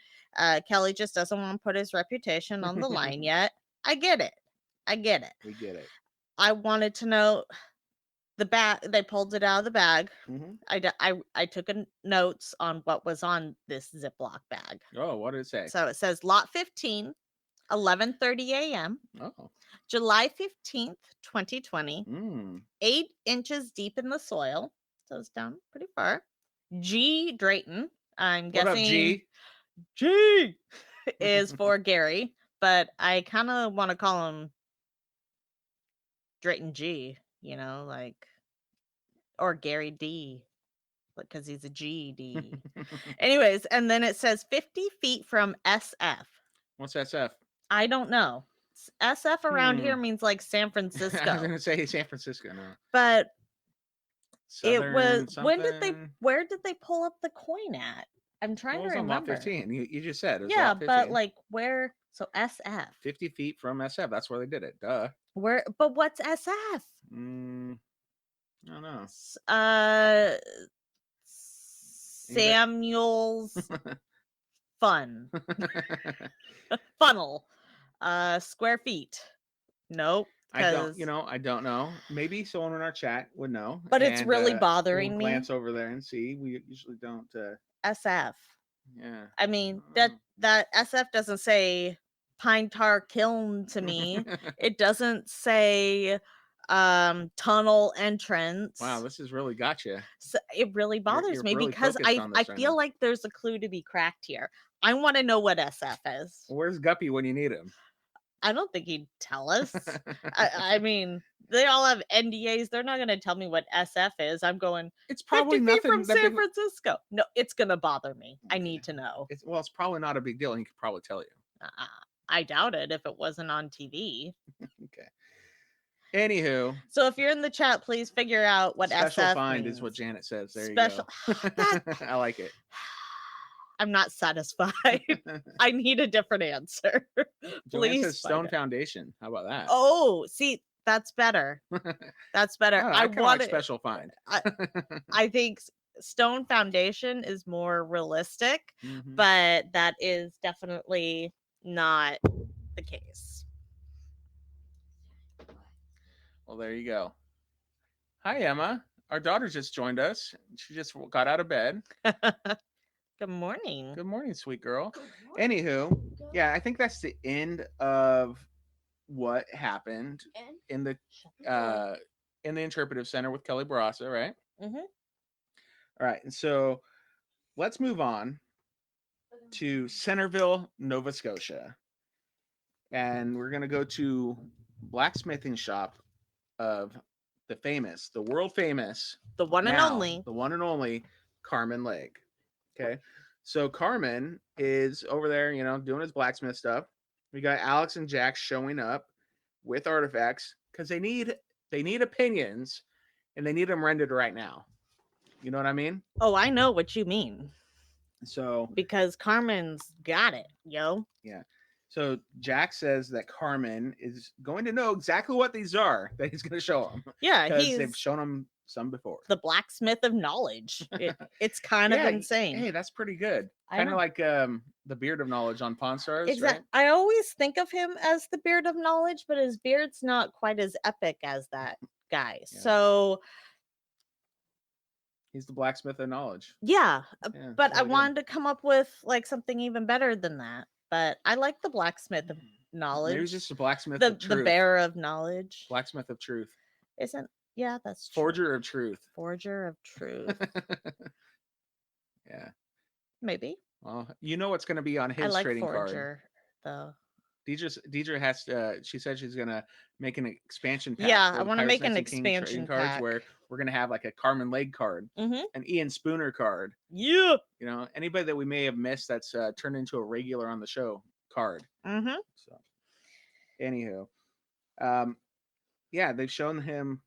Kelly just doesn't want to put his reputation on the line yet. I get it. We get it. I wanted to know the bag. They pulled it out of the bag. I took notes on what was on this Ziploc bag. Oh, what did it say? So it says lot 15, 11:30 a.m. Oh. July 15th, 2020. 8 inches deep in the soil. So it's down pretty far. G. Drayton. I'm guessing. What up, G? G is for Gary, but I kind of want to call him Drayton G, you know, like, or Gary D, because he's a GD. Anyways, and then it says 50 feet from SF. What's SF? I don't know. SF around here means like San Francisco. I was going to say San Francisco, no. But Southern it was, something. where did they pull up the coin at? I'm trying to remember. On lot 15. You just said it was yeah, lot 15. But like where? So SF. 50 feet from SF. That's where they did it. Duh. Where? But what's SF? I don't know. Samuel's funnel. Square feet. Nope. I don't know. Maybe someone in our chat would know. But it's really bothering me. Glance over there and see. We usually don't. SF. Yeah. I mean, that SF doesn't say pine tar kiln to me. It doesn't say tunnel entrance. Wow, this has really got you. So it really bothers me really because I feel like there's a clue to be cracked here. I want to know what SF is. Where's Guppy when you need him? I don't think he'd tell us. I mean, they all have NDAs. They're not going to tell me what SF is. I'm going, it's probably 50 feet from San Francisco. No, it's going to bother me. I need to know. It's probably not a big deal. He could probably tell you. I doubt it if it wasn't on TV. Okay. Anywho. So if you're in the chat, please figure out what special SF find means. is what Janet says. There special. You go. I like it. I'm not satisfied. I need a different answer. Please. Says Stone Foundation. How about that? Oh, see, that's better. That's better. I want like special find. I think Stone Foundation is more realistic, but that is definitely not the case. Well, there you go. Hi, Emma. Our daughter just joined us. She just got out of bed. Good morning. Good morning, sweet girl. Anywho, yeah, I think that's the end of what happened in the interpretive center with Kelly Barassa, right? All right, and so let's move on to Centerville, Nova Scotia, and we're gonna go to blacksmithing shop of the world famous, the one and only Carmen Lake. Okay, so Carmen is over there, doing his blacksmith stuff. We got Alex and Jack showing up with artifacts because they need opinions and they need them rendered right now. You know what I mean? Oh, I know what you mean. So because Carmen's got it, yo. Yeah. So Jack says that Carmen is going to know exactly what these are that he's going to show him. Yeah, because they've shown him some before. The blacksmith of knowledge. It's kind of insane. Hey, that's pretty good. Kind of like the beard of knowledge on Pawn Stars, right? I always think of him as the beard of knowledge, but his beard's not quite as epic as that guy. Yeah. So he's the blacksmith of knowledge. Yeah, but I wanted to come up with like something even better than that. But I like the blacksmith of knowledge. Maybe it's just a blacksmith of truth. The bearer of knowledge. Blacksmith of truth. Isn't? Yeah, that's true. Forger of truth. Forger of truth. Yeah. Maybe. Well, you know what's going to be on his trading Forger, card. Though. Deidre has to. She said she's going to make an expansion pack. Yeah, I want to make an expansion pack where we're going to have like a Carmen Leg card, an Ian Spooner card. Yeah. You know, anybody that we may have missed that's turned into a regular on the show card. So, anywho, yeah, they've shown him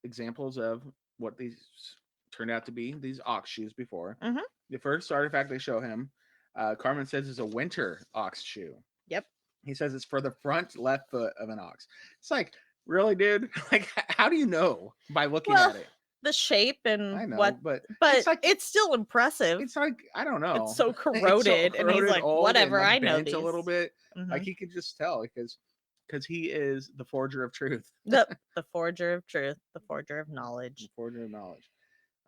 examples of what these turned out to be, these ox shoes before. The first artifact they show him, Carmen says, is a winter ox shoe. Yep. He says it's for the front left foot of an ox. It's like, really, dude? Like, how do you know by looking at it? The shape and I know, what, but it's still impressive. It's like, I don't know. It's so corroded, and he's like, whatever, I know these. A little bit. Like, he could just tell because he is the forger of truth. The forger of truth, the forger of knowledge. The forger of knowledge.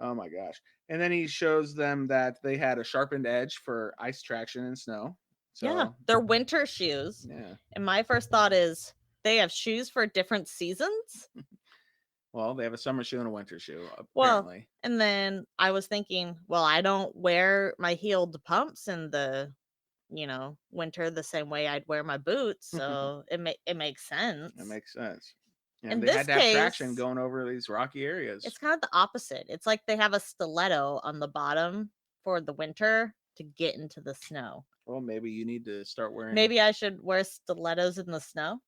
Oh my gosh. And then he shows them that they had a sharpened edge for ice traction and snow. So, yeah, they're winter shoes. Yeah. And my first thought is they have shoes for different seasons. Well, they have a summer shoe and a winter shoe, apparently. Well, and then I was thinking, well, I don't wear my heeled pumps in the, winter the same way I'd wear my boots. So it makes sense. It makes sense. And in they had to have traction going over these rocky areas. It's kind of the opposite. It's like they have a stiletto on the bottom for the winter to get into the snow. Well, maybe you need to start wearing. Maybe I should wear stilettos in the snow.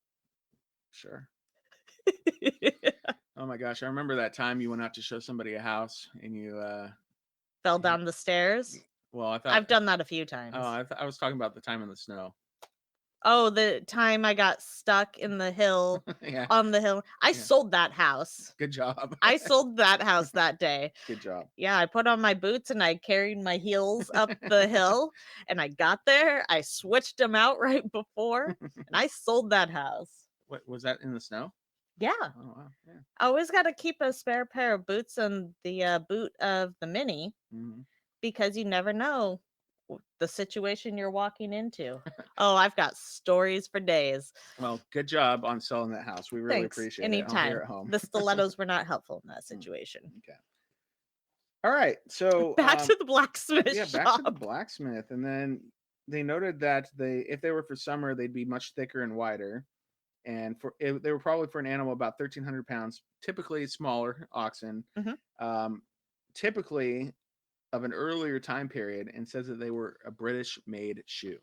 Sure. Oh my gosh, I remember that time you went out to show somebody a house and you fell down the stairs. Well, I've done that a few times. Oh, I was talking about the time in the snow. Oh, the time I got stuck in the hill. Yeah. On the hill. I sold that house. Good job. I sold that house that day. Good job. Yeah, I put on my boots and I carried my heels up the hill and I got there. I switched them out right before and I sold that house. What was that in the snow? Yeah. Oh, wow. Yeah. I always got to keep a spare pair of boots on the boot of the Mini because you never know the situation you're walking into. Oh, I've got stories for days. Well, good job on selling that house. We really appreciate it. Anytime. Here at home. The stilettos were not helpful in that situation. Okay. All right. So back to the blacksmith. Yeah, back to the blacksmith. And then they noted that if they were for summer, they'd be much thicker and wider. And they were probably for an animal about 1,300 pounds, typically smaller oxen. Typically of an earlier time period, and says that they were a British-made shoe.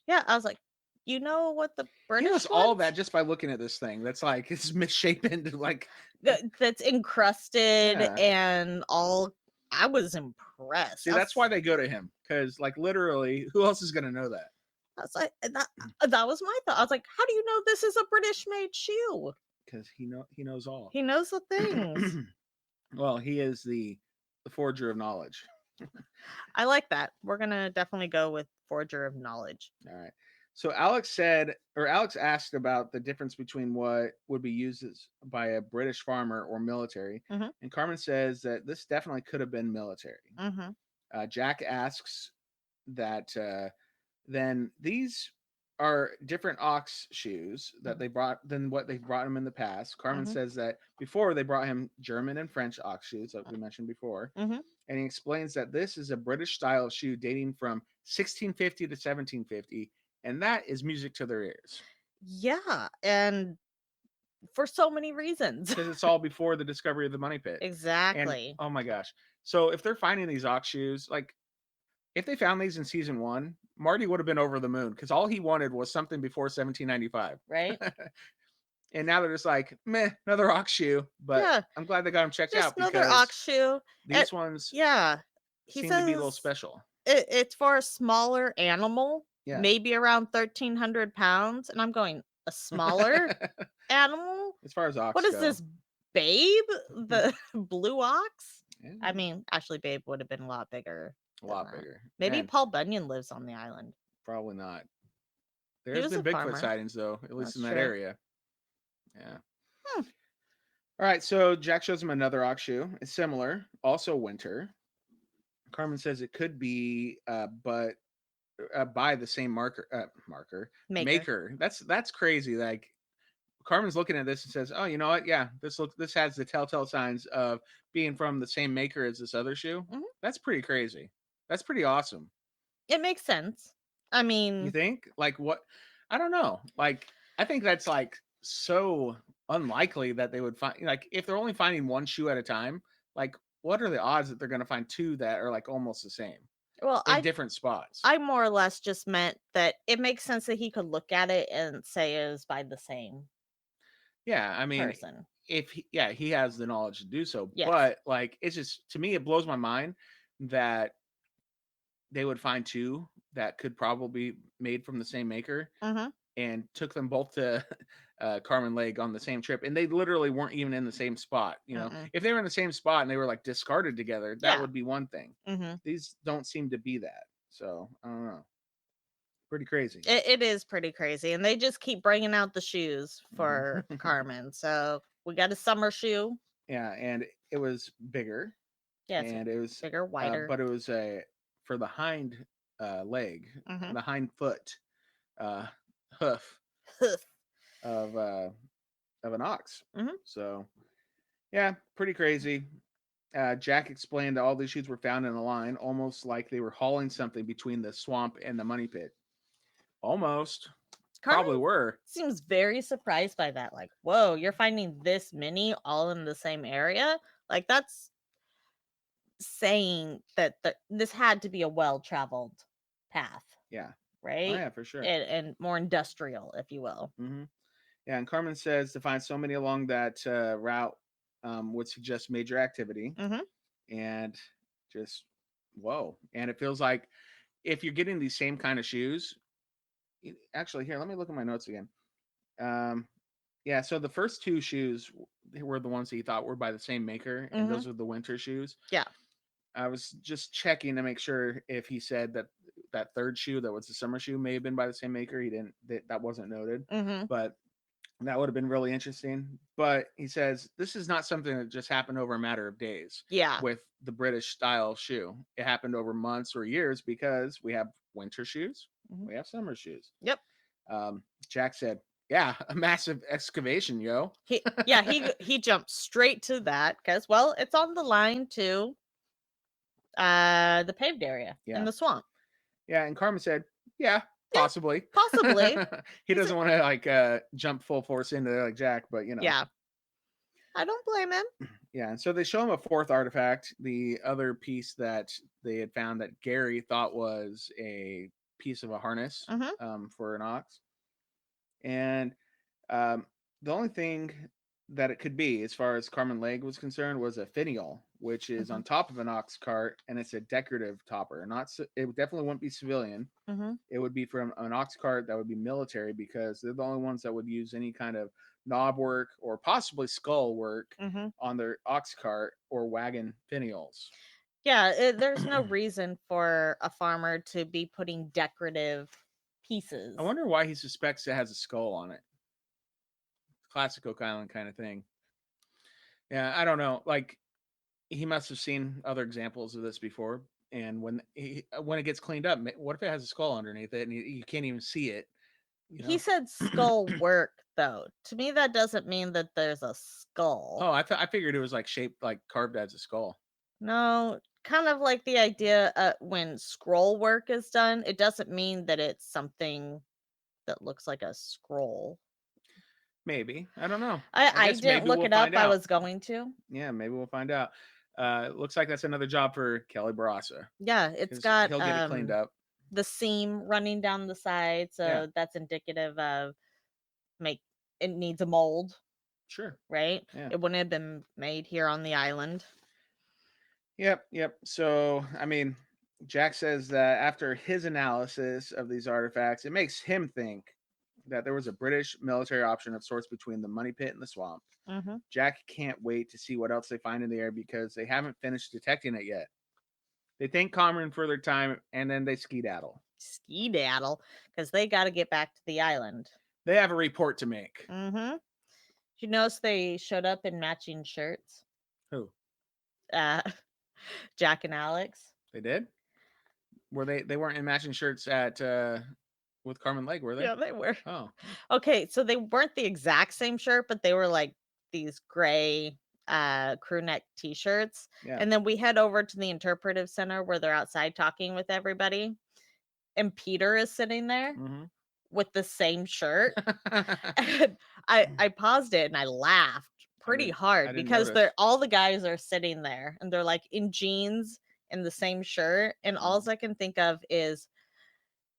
Yeah, I was like, you know what the British ones? All that just by looking at this thing. That's like it's misshapen, like that's encrusted and all. I was impressed. See, that's why they go to him, because like literally, who else is going to know that? I was like, that was my thought. I was like, how do you know this is a British-made shoe? Because he knows all. He knows the things. Well, he is the forger of knowledge. I like that. We're gonna definitely go with forger of knowledge. All right. So Alex asked about the difference between what would be used by a British farmer or military, and Carmen says that this definitely could have been military. Jack asks that then these are different ox shoes that they brought than what they brought him in the past. Carmen says that before they brought him German and French ox shoes, like we mentioned before. And he explains that this is a British style shoe dating from 1650 to 1750, and that is music to their ears. Yeah, and for so many reasons. Because it's all before the discovery of the money pit. Exactly. And, oh my gosh. So if they're finding these ox shoes, like if they found these in season 1, Marty would have been over the moon because all he wanted was something before 1795. Right. And now they're just like, meh, another ox shoe. But yeah, I'm glad they got them checked just out. Another ox shoe. These ones seem to be a little special. It's for a smaller animal, yeah. Maybe around 1,300 pounds. And I'm going, a smaller animal? As far as ox What is this, Babe, the blue ox. Yeah. I mean, actually, Babe would have been a lot bigger. A lot bigger. Maybe And Paul Bunyan lives on the island. probably not. He There's was been a Bigfoot farmer. sightings, though, at least That's in that true. area. Yeah. All right, so Jack shows him another ox shoe. It's similar, also winter. Carmen says it could be, but by the same maker. That's crazy. Like Carmen's looking at this and says, "Oh, you know what? Yeah, this has the telltale signs of being from the same maker as this other shoe." Mm-hmm. That's pretty crazy. That's pretty awesome. It makes sense. I mean, you think? Like what? I don't know. Like I think that's like so unlikely that they would find, like, if they're only finding one shoe at a time, like what are the odds that they're going to find two that are like almost the same? Well, in different spots. I more or less just meant that it makes sense that he could look at it and say it was by the same. Yeah, I mean, person. if he has the knowledge to do so, Yes. but like it's just, to me, it blows my mind that they would find two that could probably be made from the same maker, and took them both to Carmen Lake on the same trip, and they literally weren't even in the same spot. You know, if they were in the same spot and they were like discarded together, that would be one thing. These don't seem to be that, so I don't know. Pretty crazy. It is pretty crazy, and they just keep bringing out the shoes for Carmen. So we got a summer shoe. Yeah, and it was bigger. Yeah, and it was bigger, wider, but it was for the hind leg, the hind foot, hoof of an ox. So yeah, pretty crazy. Jack explained that all these shoes were found in a line, almost like they were hauling something between the swamp and the money pit. Almost. Carmen probably were. Seems very surprised by that. Like, whoa, you're finding this many all in the same area? Like, that's saying that this had to be a well-traveled path. Yeah. Right? Oh, yeah, for sure. And more industrial, if you will. Yeah, and Carmen says to find so many along that route would suggest major activity. And just, whoa. And it feels like if you're getting these same kind of shoes, actually, here, let me look at my notes again. Yeah, so the first two shoes were the ones that he thought were by the same maker, and those are the winter shoes. Yeah. I was just checking to make sure if he said that third shoe that was the summer shoe may have been by the same maker. He didn't. That wasn't noted, but that would have been really interesting. But he says this is not something that just happened over a matter of days. Yeah. With the British style shoe, it happened over months or years because we have winter shoes, we have summer shoes. Yep. Jack said, "Yeah, a massive excavation, yo." He jumped straight to that because, well, it's on the line to the paved area in the swamp. Yeah, and Carmen said, "Yeah, possibly." He doesn't want to like jump full force into there like Jack, but you know. Yeah. I don't blame him. Yeah, and so they show him a fourth artifact, the other piece that they had found that Gary thought was a piece of a harness for an ox. And the only thing that it could be, as far as Carmen Legge was concerned, was a finial, which is on top of an ox cart, and it's a decorative topper. It definitely wouldn't be civilian. It would be from an ox cart that would be military, because they're the only ones that would use any kind of knob work or possibly skull work on their ox cart or wagon finials. Yeah, there's no reason for a farmer to be putting decorative pieces. I wonder why he suspects it has a skull on it. Classic Oak Island kind of thing. Yeah, I don't know. Like, he must have seen other examples of this before, and when it gets cleaned up, what if it has a skull underneath it and you can't even see it? You know? He said skull work, though. To me, that doesn't mean that there's a skull. Oh, I figured it was like shaped, like carved as a skull. No, kind of like the idea when scroll work is done, it doesn't mean that it's something that looks like a scroll. Maybe. I don't know. I didn't look it up. I was going to. Yeah, maybe we'll find out. Looks like that's another job for Kelly Barassa. Yeah, it's got he'll get it cleaned up. The seam running down the side, so that's indicative of it needs a mold. Sure. Right? Yeah. It wouldn't have been made here on the island. Yep. So, I mean, Jack says that after his analysis of these artifacts, it makes him think that there was a British military option of sorts between the money pit and the swamp. Mm-hmm. Jack can't wait to see what else they find in the air because they haven't finished detecting it yet. They thank Cameron for their time, and then they skedaddle. Skedaddle, because they got to get back to the island. They have a report to make. Mm-hmm. You notice they showed up in matching shirts? Who? Jack and Alex. They did? Were they weren't in matching shirts at with Carmen Lake, were they? Yeah, they were. Oh. Okay, so they weren't the exact same shirt, but they were like these gray crew neck t-shirts. Yeah. And then we head over to the interpretive center where they're outside talking with everybody. And Peter is sitting there with the same shirt. And I paused it and I laughed pretty hard because all the guys are sitting there and they're like in jeans and the same shirt. And all I can think of is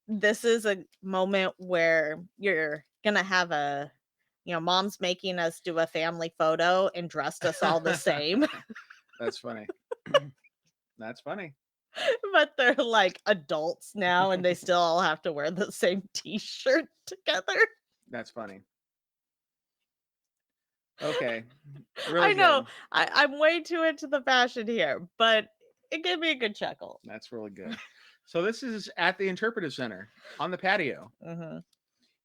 this is a moment where you're gonna have a, mom's making us do a family photo and dressed us all the same. That's funny. That's funny. But they're like adults now and they still all have to wear the same t-shirt together. That's funny. Okay. Really I know. I'm way too into the fashion here, but it gave me a good chuckle. That's really good. So this is at the interpretive center on the patio.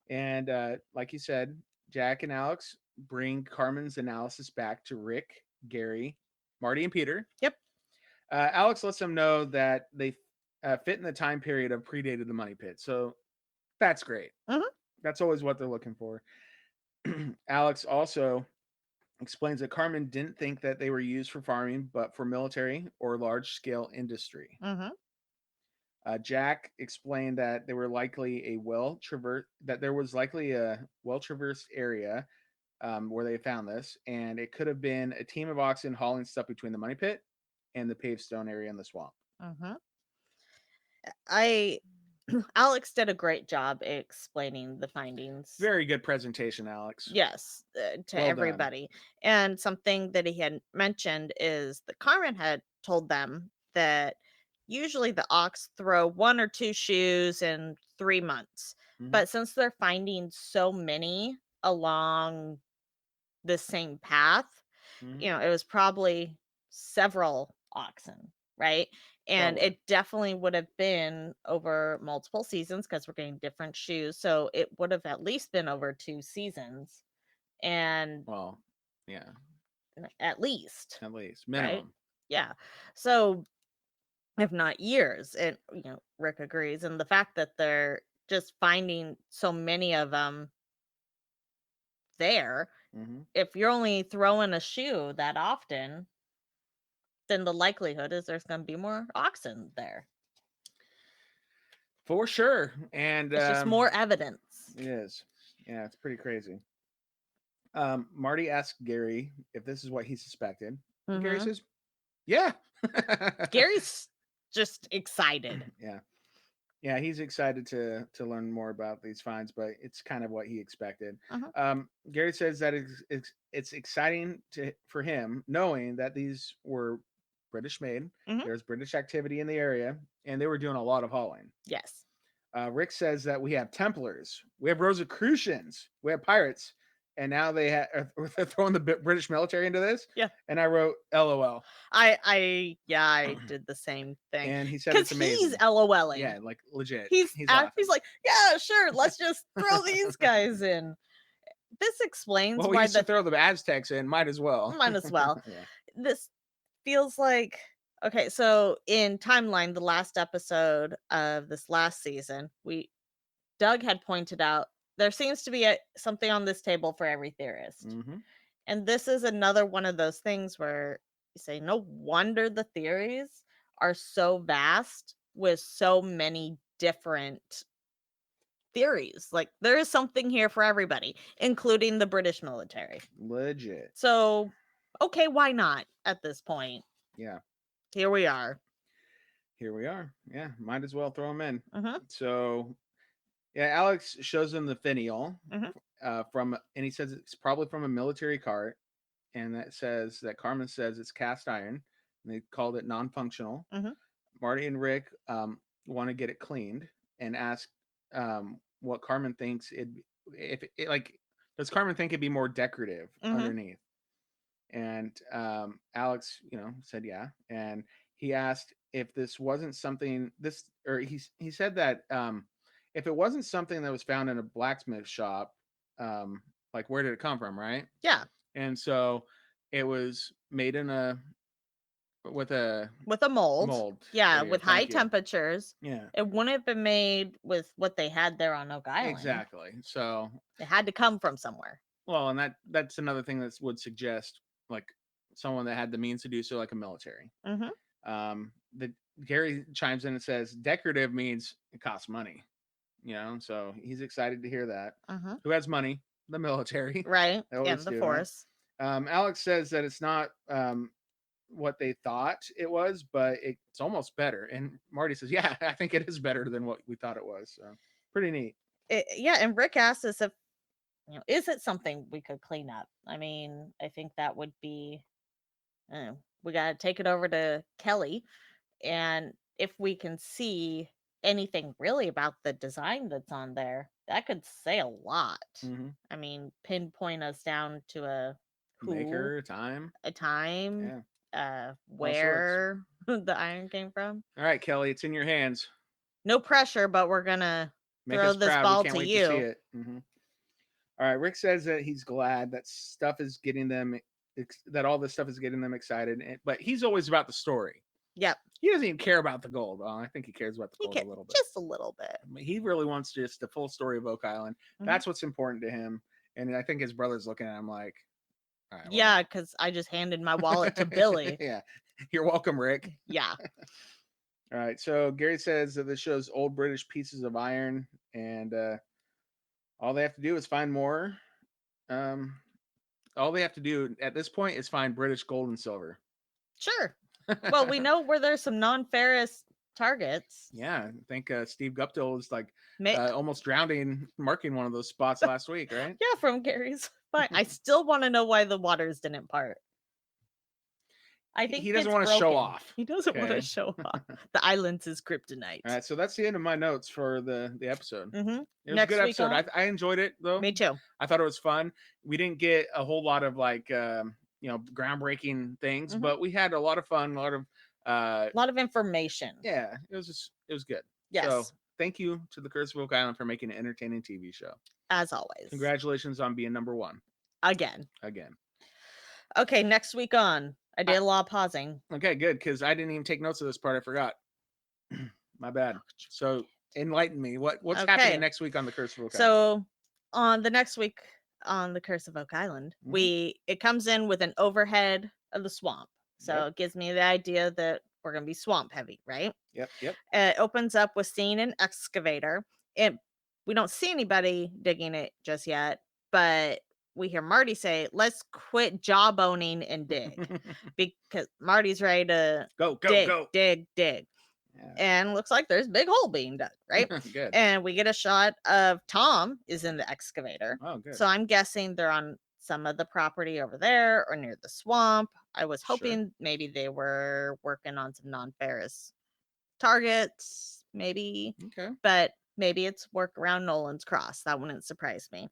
And like you said, Jack and Alex bring Carmen's analysis back to Rick, Gary, Marty, and Peter. Yep. Alex lets them know that they fit in the time period of predated the money pit. So that's great. That's always what they're looking for. Alex also explains that Carmen didn't think that they were used for farming, but for military or large-scale industry. Jack explained that there was likely a well-traversed area where they found this, and it could have been a team of oxen hauling stuff between the money pit and the paved stone area in the swamp. Alex did a great job explaining the findings. Very good presentation, Alex. Yes, to everybody. And something that he had mentioned is that Carmen had told them that usually the ox throw 1 or 2 shoes in 3 months. But since they're finding so many along the same path, it was probably several oxen, right? And it definitely would have been over multiple seasons because we're getting different shoes. So it would have at least been over 2 seasons. And yeah. At least. Minimum. Right? Yeah. So if not years, and Rick agrees. And the fact that they're just finding so many of them there, if you're only throwing a shoe that often, then the likelihood is there's going to be more oxen there. For sure. And it's just more evidence. It is. Yeah, it's pretty crazy. Marty asked Gary if this is what he suspected. Gary says, yeah. Gary's just excited. Yeah, he's excited to learn more about these finds, but it's kind of what he expected. Gary says that it's exciting for him knowing that these were British made. There's British activity in the area, and they were doing a lot of hauling. Yes. Rick says that we have Templars, we have Rosicrucians, we have pirates, and now they're throwing the British military into this. Yeah. And I wrote LOL. I did the same thing. And he said it's amazing. He's LOLing. Yeah, like legit. He's like, yeah, sure, let's just throw these guys in. This explains why we used to throw the Aztecs in. Might as well. Yeah. This feels like, okay, so in timeline, the last episode of this last season, Doug had pointed out there seems to be something on this table for every theorist. And this is another one of those things where you say, no wonder the theories are so vast with so many different theories. Like there is something here for everybody, including the British military. Legit. So, okay, why not at this point? Yeah. Here we are. Yeah, might as well throw them in. So, yeah, Alex shows them the finial and he says it's probably from a military cart, and that says that Carmen says it's cast iron, and they called it non-functional. Marty and Rick want to get it cleaned and ask what Carmen thinks if it, like, does Carmen think it'd be more decorative underneath? And Alex, said yeah, and he asked if this wasn't something he said that if it wasn't something that was found in a blacksmith shop, like where did it come from, right? Yeah. And so it was made with a mold. Yeah, with high Thank you. temperatures. Yeah. It wouldn't have been made with what they had there on Oak Island. Exactly. So it had to come from somewhere. Well, and that's another thing that would suggest like someone that had the means to do so, like a military. The Gary chimes in and says decorative means it costs money, so he's excited to hear that. Who has money? The military, right? And the force. Right? Alex says that it's not what they thought it was, but it's almost better. And Marty says, yeah, I think it is better than what we thought it was. So pretty neat. Yeah, and Rick asks us if, is it something we could clean up? I mean, I think that would be, we got to take it over to Kelly. And if we can see anything really about the design that's on there, that could say a lot. I mean, pinpoint us down to a maker, a time, where the iron came from. All right, Kelly, it's in your hands. No pressure, but we're gonna throw this ball to you. To see it. All right, Rick says that he's glad that all this stuff is getting them excited, but he's always about the story. Yep. He doesn't even care about the gold. Well, I think he cares about the gold a little bit. Just a little bit. He really wants just the full story of Oak Island. That's what's important to him. And I think his brother's looking at him like, all right, yeah, because I just handed my wallet to Billy. Yeah. You're welcome, Rick. Yeah. All right. So Gary says that this shows old British pieces of iron, and all they have to do is find more. All they have to do at this point is find British gold and silver. Sure. Well, we know where there's some non-ferrous targets. Yeah, I think Steve Guptill was like almost drowning, marking one of those spots last week, right? Yeah, from Gary's. But I still want to know why the waters didn't part. I think he doesn't want to show off. He doesn't want to show off. The island's his kryptonite. All right, so that's the end of my notes for the episode. It was a good episode. I enjoyed it though. Me too. I thought it was fun. We didn't get a whole lot of like groundbreaking things, but we had a lot of fun, a lot of information. Yeah, it was good. Yes. So thank you to the Curse of Oak Island for making an entertaining TV show. As always. Congratulations on being number 1. Again. Okay, next week on. I did a lot of pausing. Okay, good, because I didn't even take notes of this part. I forgot. My bad. So enlighten me. What's happening next week on the Curse of Oak Island? So on the next week on the Curse of Oak Island, it comes in with an overhead of the swamp. So it gives me the idea that we're going to be swamp heavy, right? Yep. It opens up with seeing an excavator. We don't see anybody digging it just yet, but we hear Marty say, let's quit jawboning and dig. Because Marty's ready to go, dig. Yeah. And looks like there's a big hole being dug, right? Good. And we get a shot of Tom is in the excavator. Oh, good. So I'm guessing they're on some of the property over there or near the swamp. I was hoping maybe they were working on some non-ferrous targets, maybe. Okay. But maybe it's work around Nolan's Cross. That wouldn't surprise me.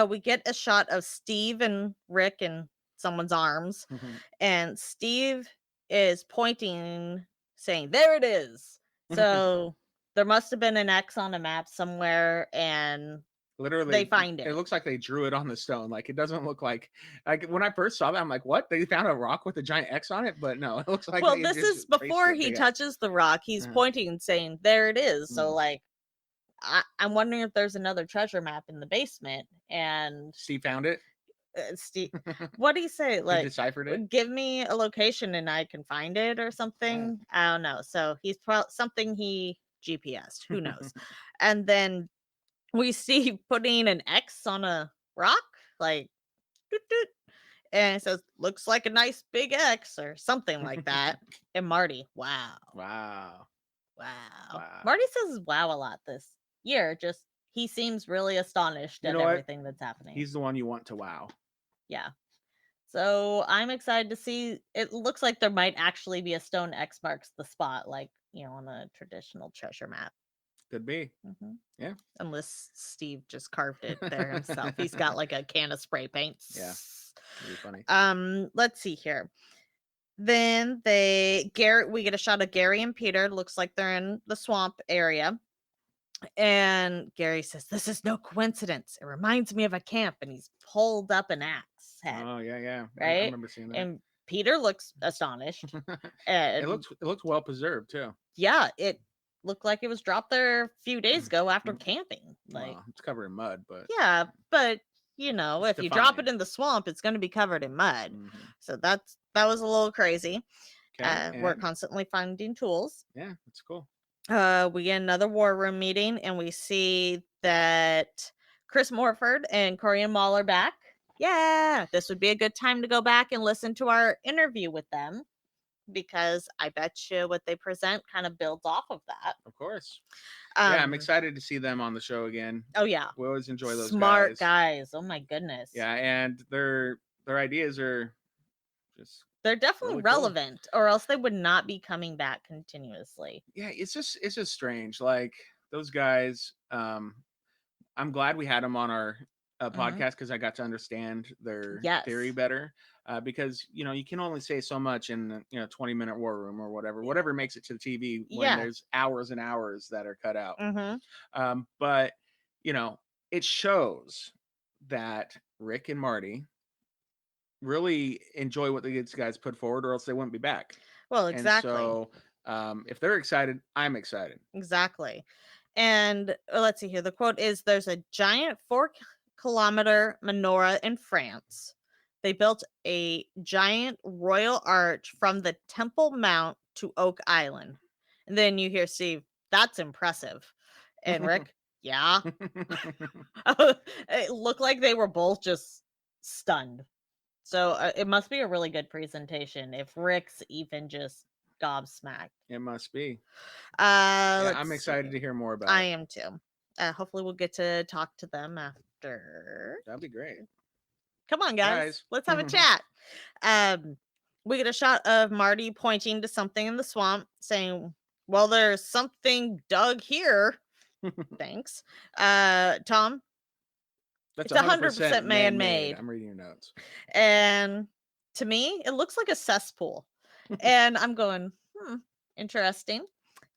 We get a shot of Steve and Rick in someone's arms. And Steve is pointing, saying, there it is. So there must have been an X on a map somewhere, and literally they find it. It looks like they drew it on the stone. Like, it doesn't look like when I first saw that, I'm like, what? They found a rock with a giant X on it? But no, it looks like this is before he touches the rock. He's pointing and saying, there it is. So like, I'm wondering if there's another treasure map in the basement, and Steve found it. Steve, what do you say? Like, he deciphered it. Give me a location and I can find it or something. I don't know. So he's something he GPS'd. Who knows? And then we see putting an X on a rock, like, doot, doot, and it says, looks like a nice big X or something like that. And Marty, wow. Marty says wow a lot this year. Just he seems really astonished at everything that's happening. He's the one you want to wow. Yeah. So I'm excited to see. It looks like there might actually be a stone X marks the spot, like, on a traditional treasure map. Could be. Mm-hmm. Yeah. Unless Steve just carved it there himself. He's got like a can of spray paint. Yeah. It'd be funny. Let's see here. Then we get a shot of Gary and Peter. Looks like they're in the swamp area. And Gary says, "This is no coincidence. It reminds me of a camp." And he's pulled up an axe head. Oh, yeah. Right? I remember seeing that. And Peter looks astonished. And it looks well preserved too. Yeah, it looked like it was dropped there a few days ago after camping. Like, well, it's covered in mud, but yeah, but you know, if you drop it in the swamp, it's going to be covered in mud. Mm-hmm. So that was a little crazy. Okay, we're constantly finding tools. Yeah, that's cool. We get another war room meeting, and we see that Chris Morford and Corian Mall are back. Yeah, this would be a good time to go back and listen to our interview with them, because I bet you what they present kind of builds off of that. Of course. Yeah, I'm excited to see them on the show again. Oh yeah, we always enjoy those smart guys. Oh my goodness. Yeah, and their ideas are just they're definitely really relevant, cool. Or else they would not be coming back continuously. Yeah, it's just strange. Like those guys, I'm glad we had them on our podcast because I got to understand their theory better. Because you can only say so much in 20-minute war room or whatever makes it to the TV when there's hours and hours that are cut out. But it shows that Rick and Marty really enjoy what these guys put forward, or else they wouldn't be back. Well, exactly. And so if they're excited, I'm excited. Exactly. And let's see here. The quote is, "There's a giant 4-kilometer menorah in France. They built a giant royal arch from the Temple Mount to Oak Island." And then you hear Steve, "That's impressive." And Rick, "Yeah." It looked like they were both just stunned. So it must be a really good presentation if Rick's even just gobsmacked. It must be. I'm excited to hear more about it. I am too. Hopefully we'll get to talk to them after. That'd be great. Come on, guys. Let's have a chat. We get a shot of Marty pointing to something in the swamp, saying, "Well, there's something dug here." Thanks. Tom? It's 100% man-made. I'm reading your notes. And to me, it looks like a cesspool. And I'm going, interesting.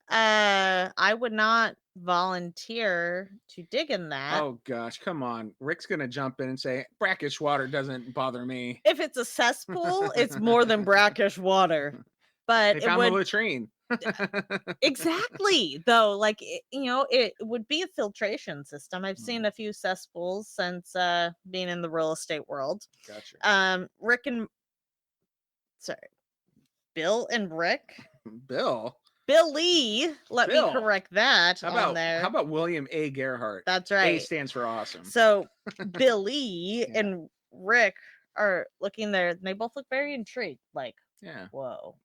I would not volunteer to dig in that. Oh gosh, come on. Rick's gonna jump in and say, "Brackish water doesn't bother me." If it's a cesspool, it's more than brackish water. But they found the latrine. Exactly, though, like it would be a filtration system. I've seen a few cesspools since being in the real estate world. Gotcha. Bill and Rick. Billy. Let me correct that on there. How about William A. Gerhardt? That's right. A stands for awesome. So Billy and Rick are looking there. They both look very intrigued. Like, whoa.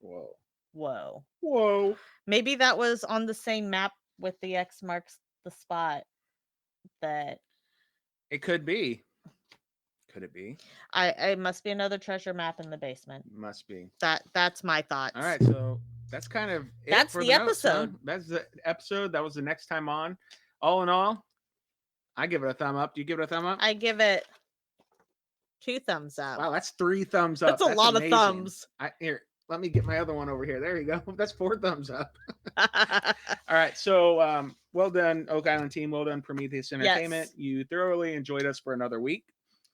Maybe that was on the same map with the X marks the spot. That it could be. Could it be? I must be another treasure map in the basement. Must be. That's my thoughts. All right, so that's kind of it. That's the episode. Notes, huh? That's the episode. That was the next time on. All in all, I give it a thumb up. Do you give it a thumb up? I give it 2 thumbs up. Wow, that's 3 thumbs up. That's a lot amazing. Of thumbs. Here, let me get my other one over here. There you go. That's 4 thumbs up. All right, so well done, Oak Island team. Well done, Prometheus Entertainment. Yes. You thoroughly enjoyed us for another week.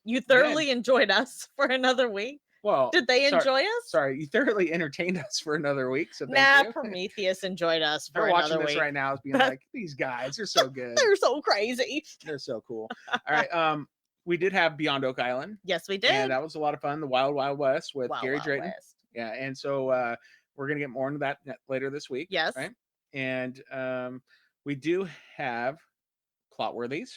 You thoroughly enjoyed us for another week? Well, did they enjoy us? Sorry, you thoroughly entertained us for another week. So thank you. Prometheus enjoyed us for another week. They're watching this right now, being like, "These guys are so good. They're so crazy. They're so cool." All right, we did have Beyond Oak Island. Yes, we did, and that was a lot of fun. The Wild Wild West with Gary Drayton. West. Yeah, and so we're gonna get more into that later this week. Yes, right. And we do have Plotworthies.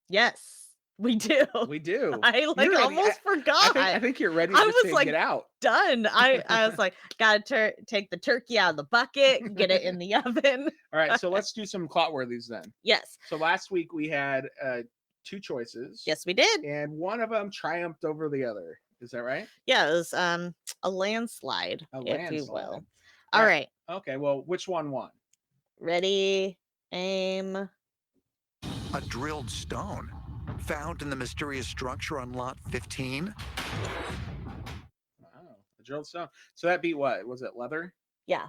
Yes. We do. I almost forgot. I think you're ready to get out. Done. I was like, gotta take the turkey out of the bucket, get it in the oven. All right, so let's do some Clotworthies then. Yes. So last week we had 2 choices. Yes, we did. And one of them triumphed over the other. Is that right? Yeah, it was a landslide, if you will. All right. Okay, well, which one won? Ready, Aim. A drilled stone found in the mysterious structure on lot 15. Wow, a drilled stone. So that beat what? Was it leather? Yeah.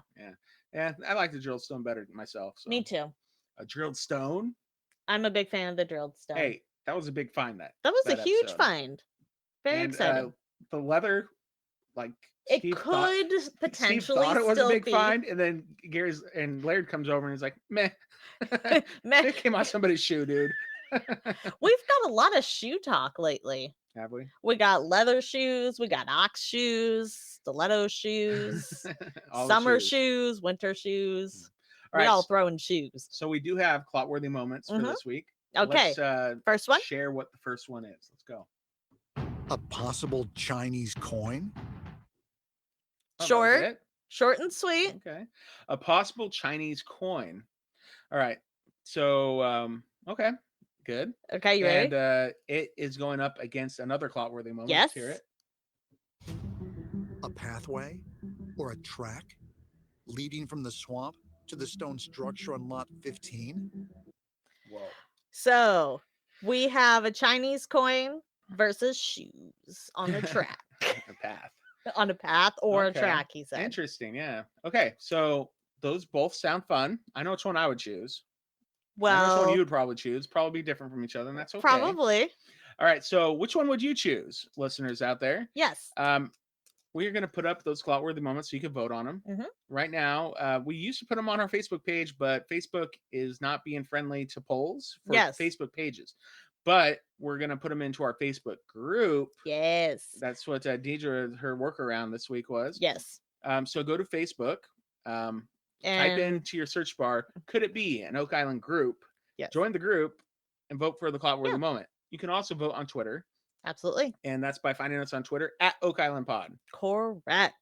Yeah. I like the drilled stone better myself. So. Me too. A drilled stone? I'm a big fan of the drilled stone. Hey, that was a big find. That was a huge episode. find. Very exciting. The leather, like it Steve could potentially Steve thought it was a big be. find, and then Laird comes over and he's like, meh. Meh. It came out somebody's shoe, dude. We've got a lot of shoe talk lately. Have we? We got leather shoes, we got ox shoes, stiletto shoes, summer shoes, winter shoes. We're all throwing shoes. So we do have clot-worthy moments for this week. Okay. Let's first one. Share what the first one is. Let's go. A possible Chinese coin? Short and sweet. Okay. A possible Chinese coin. All right. So, okay. Good. Okay, you ready? And it is going up against another clot-worthy moment. Yes. Let's hear it. A pathway or a track leading from the swamp to the stone structure on lot 15? Whoa. So we have a Chinese coin versus shoes on a track. A path. On a path or a track, he said. Interesting, yeah. Okay, so those both sound fun. I know which one I would choose. Well, I know which one you would probably choose. Probably different from each other, and that's okay. Probably. All right, so which one would you choose, listeners out there? Yes. We are going to put up those clot-worthy moments so you can vote on them. Mm-hmm. Right now, we used to put them on our Facebook page, but Facebook is not being friendly to polls for Facebook pages. But we're going to put them into our Facebook group. Yes. That's what Deidre, her workaround this week was. Yes. So go to Facebook, type into your search bar, could it be an Oak Island group? Yes. Join the group and vote for the clot-worthy moment. You can also vote on Twitter. Absolutely. And that's by finding us on Twitter at Oak Island Pod. Correct.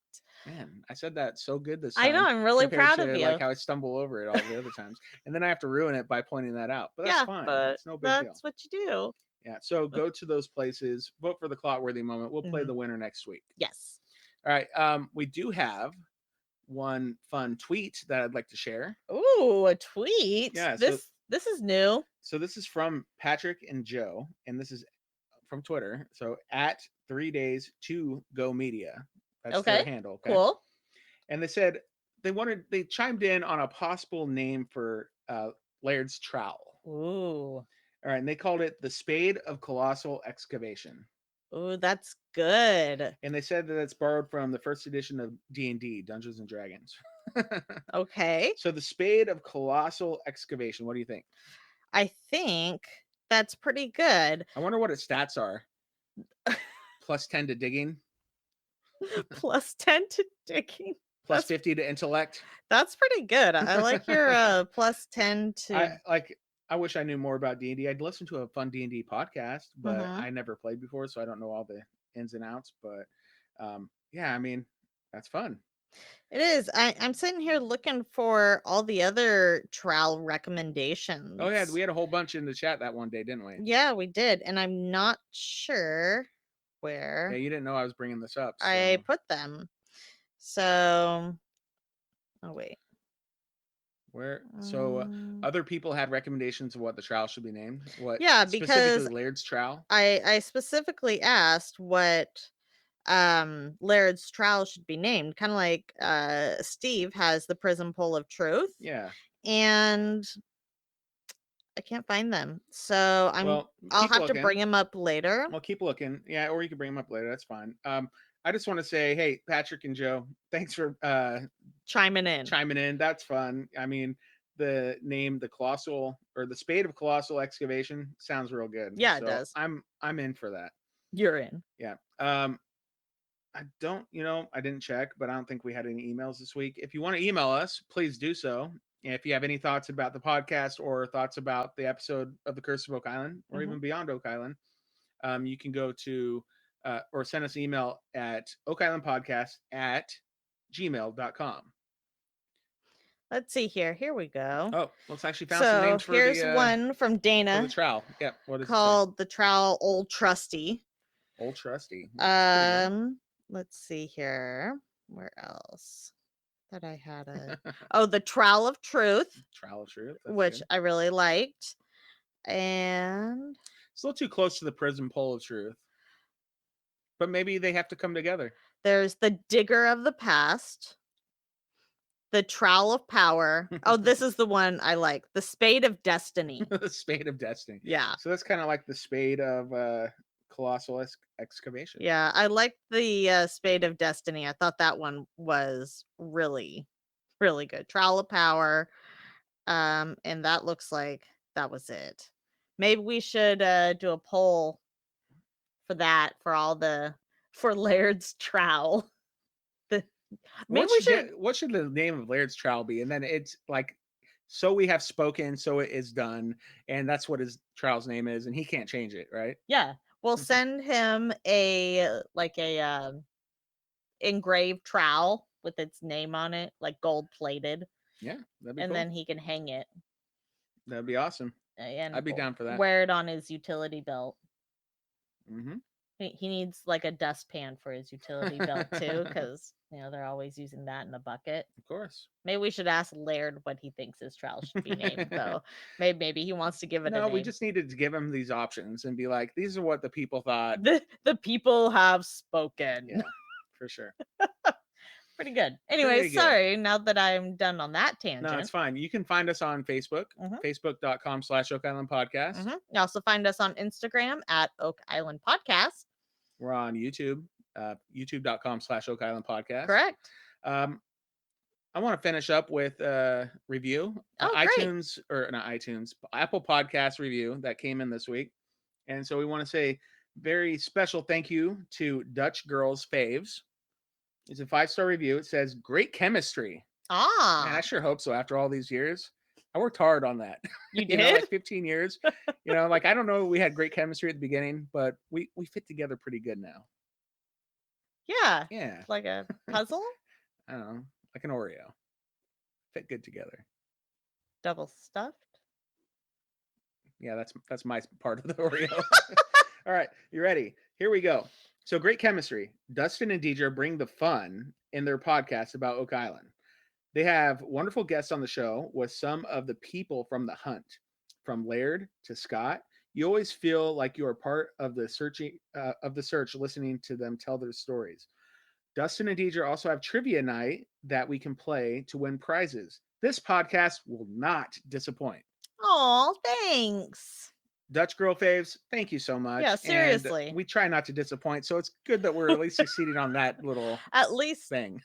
Man, I said that so good this time. I know. I'm really proud of you. Like how I stumble over it all the other times. And then I have to ruin it by pointing that out. But that's fine. It's no big deal. That's what you do. Yeah. So go to those places, vote for the clot-worthy moment. We'll play the winner next week. Yes. All right. We do have one fun tweet that I'd like to share. Ooh, a tweet. Yeah. This is new. So this is from Patrick and Joe, and this is from Twitter. So at 3 days to go media. That's their handle. Okay. Cool. And they said they chimed in on a possible name for Laird's trowel. Ooh. All right. And they called it the Spade of Colossal Excavation. Ooh, that's good. And they said that it's borrowed from the first edition of D&D, Dungeons and Dragons. Okay. So the Spade of Colossal Excavation. What do you think? I think that's pretty good. I wonder what its stats are. Plus 10 to digging. Plus 10 to digging. Plus 50 to intellect. That's pretty good. I like your plus 10 to... I wish I knew more about D&D. I'd listen to a fun D&D podcast, but I never played before, so I don't know all the ins and outs. But yeah, I mean, that's fun. It is. I'm sitting here looking for all the other trowel recommendations. Oh yeah, we had a whole bunch in the chat that one day, didn't we? Yeah, we did. And I'm not sure where. Yeah, you didn't know I was bringing this up. So. I put them. So, oh wait. Where? So other people had recommendations of what the trowel should be named. What? Yeah, because specifically Laird's trowel. I specifically asked what Laird's trowel should be named, kind of like Steve has the Prism Pole of Truth. Yeah. And I can't find them, so I'll have to bring them up later. Well, keep looking. Yeah, or you can bring them up later. That's fine. I just want to say, hey, Patrick and Joe, thanks for chiming in. That's fun. I mean, the name, the Colossal or the Spade of Colossal Excavation sounds real good. Yeah, it does. I'm in for that. You're in. Yeah. I didn't check, but I don't think we had any emails this week. If you want to email us, please do so. And if you have any thoughts about the podcast or thoughts about the episode of The Curse of Oak Island or even Beyond Oak Island, you can go to or send us an email at OakIslandPodcast@gmail.com. Let's see here. Here we go. Oh, let's actually found some names for here's one from Dana. For the trowel. Yeah. What is called the trowel Old Trusty. Old Trusty. Let's see here. Where else? that I had the Trowel of Truth. Trowel of Truth. Which good. I really liked. And it's a little too close to the Prison Pole of Truth. But maybe they have to come together. There's the Digger of the Past. The Trowel of Power. Oh, this is the one I like. The Spade of Destiny. The Spade of Destiny. Yeah. So that's kind of like the Spade of Colossal Excavation. Yeah, I like the Spade of Destiny. I thought that one was really, really good. Trowel of Power. And that looks like that was it. Maybe we should do a poll for that, for Laird's Trowel. What should the name of Laird's Trowel be? And then it's like, so we have spoken, so it is done, and that's what his trowel's name is, and he can't change it, right? Yeah, we'll send him a engraved trowel with its name on it, like gold plated. Yeah, that'd be and cool. Then he can hang it. That'd be awesome. And I'd be down for that. Wear it on his utility belt. Mm-hmm. He needs like a dustpan for his utility belt too, because they're always using that in a bucket. Of course. Maybe we should ask Laird what he thinks his trowel should be named, though. Maybe he wants to give it a name. No, we just needed to give him these options and be like, these are what the people thought. The people have spoken. Yeah, for sure. Pretty good. Anyway, sorry, now that I'm done on that tangent. No, it's fine. You can find us on Facebook, facebook.com/OakIslandPodcast. Mm-hmm. You also find us on Instagram at OakIslandPodcast. We're on YouTube, youtube.com/OakIslandPodcast. Correct. I want to finish up with a review. iTunes, or not iTunes, Apple Podcast review that came in this week. And so we want to say very special thank you to Dutch Girls Faves. It's a 5-star review. It says, great chemistry. Man, I sure hope so after all these years. I worked hard on that. You did? Like 15 years. I don't know, we had great chemistry at the beginning, but we fit together pretty good now. Yeah. Yeah. Like a puzzle? I don't know. Like an Oreo. Fit good together. Double stuffed? Yeah, that's my part of the Oreo. All right, you ready? Here we go. So great chemistry. Dustin and Deidre bring the fun in their podcast about Oak Island. They have wonderful guests on the show with some of the people from the hunt, from Laird to Scott. You always feel like you are part of the search, listening to them tell their stories. Dustin and Deidre also have trivia night that we can play to win prizes. This podcast will not disappoint. Oh, thanks. Dutch Girl Faves, thank you so much. Yeah, seriously. And we try not to disappoint, so it's good that we're at least succeeding on that little thing.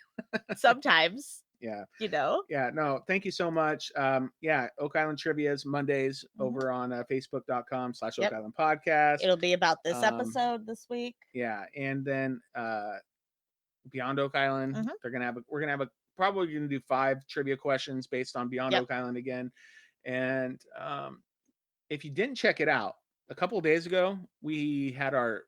Sometimes. Yeah. Yeah, no, thank you so much. Oak Island Trivia's Mondays over on facebook.com/Oak Island Podcast. It'll be about this episode this week. Yeah, and then Beyond Oak Island, we're gonna have probably gonna do 5 trivia questions based on Beyond Oak Island again. And if you didn't check it out, a couple of days ago we had our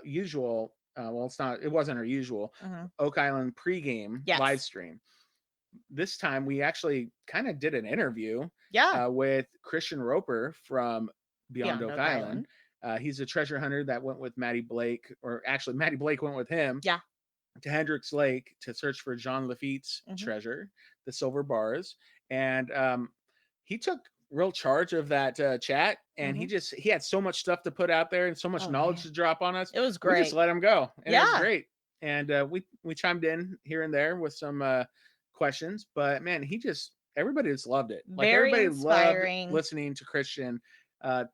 usual it wasn't our usual Oak Island pregame live stream. This time we actually kind of did an interview with Christian Roper from Beyond Oak Island. He's a treasure hunter that went with Maddie Blake, or actually Maddie Blake went with him to Hendricks Lake to search for Jean Lafitte's treasure, the silver bars. And he took real charge of that chat, and he had so much stuff to put out there and so much knowledge to drop on us. It was great. We just let him go, and it was great. And we chimed in here and there with some questions, but man, everybody just loved it. Like Very everybody inspiring. Loved listening to Christian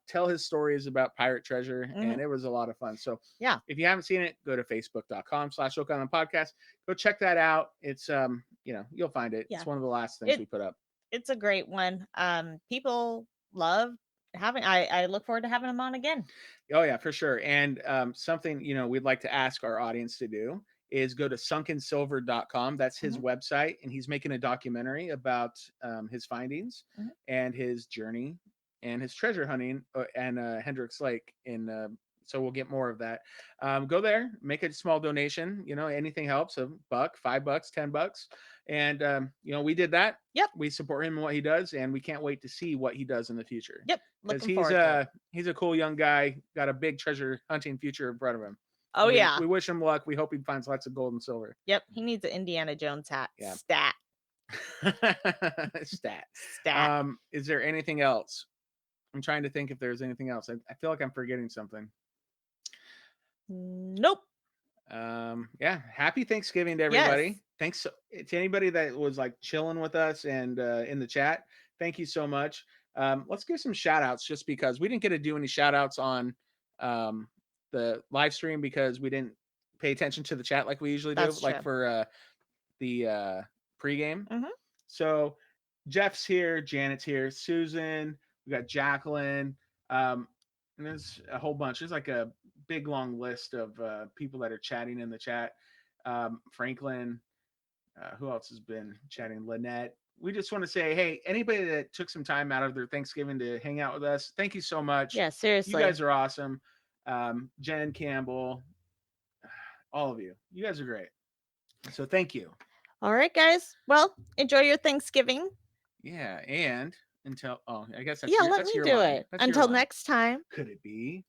tell his stories about pirate treasure, and it was a lot of fun. So if you haven't seen it, go to facebook.com/Oak Island Podcast. Go check that out. It's you'll find it. It's one of the last things we put up. It's a great one. People love having. I look forward to having him on again. Oh yeah, for sure. And something we'd like to ask our audience to do is go to sunkensilver.com. That's his website, and he's making a documentary about his findings and his journey and his treasure hunting and Hendricks Lake. So we'll get more of that. Go there, make a small donation. Anything helps. $1, $5, $10. And we did that. We support him in what he does, and we can't wait to see what he does in the future. Because he's a cool young guy, got a big treasure hunting future in front of him. Oh, yeah. We wish him luck. We hope he finds lots of gold and silver. Yep. He needs an Indiana Jones hat. Yeah. Stat. Stat. Stat. Is there anything else? I'm trying to think if there's anything else. I feel like I'm forgetting something. Nope. Yeah. Happy Thanksgiving to everybody. Yes. Thanks to anybody that was like chilling with us and in the chat. Thank you so much. Let's give some shout outs just because we didn't get to do any shout outs on the live stream because we didn't pay attention to the chat like we usually do. That's like true. for the pregame. Mm-hmm. So Jeff's here, Janet's here, Susan, we got Jacqueline, and there's a whole bunch. There's like a big long list of people that are chatting in the chat. Franklin, who else has been chatting? Lynette. We just want to say, hey, anybody that took some time out of their Thanksgiving to hang out with us, thank you so much. Yeah, seriously. You guys are awesome. Jen Campbell, all of you. You guys are great. So thank you. All right, guys. Well, enjoy your Thanksgiving. Yeah, and until I guess that's let me do line. It. That's until next time. Could it be?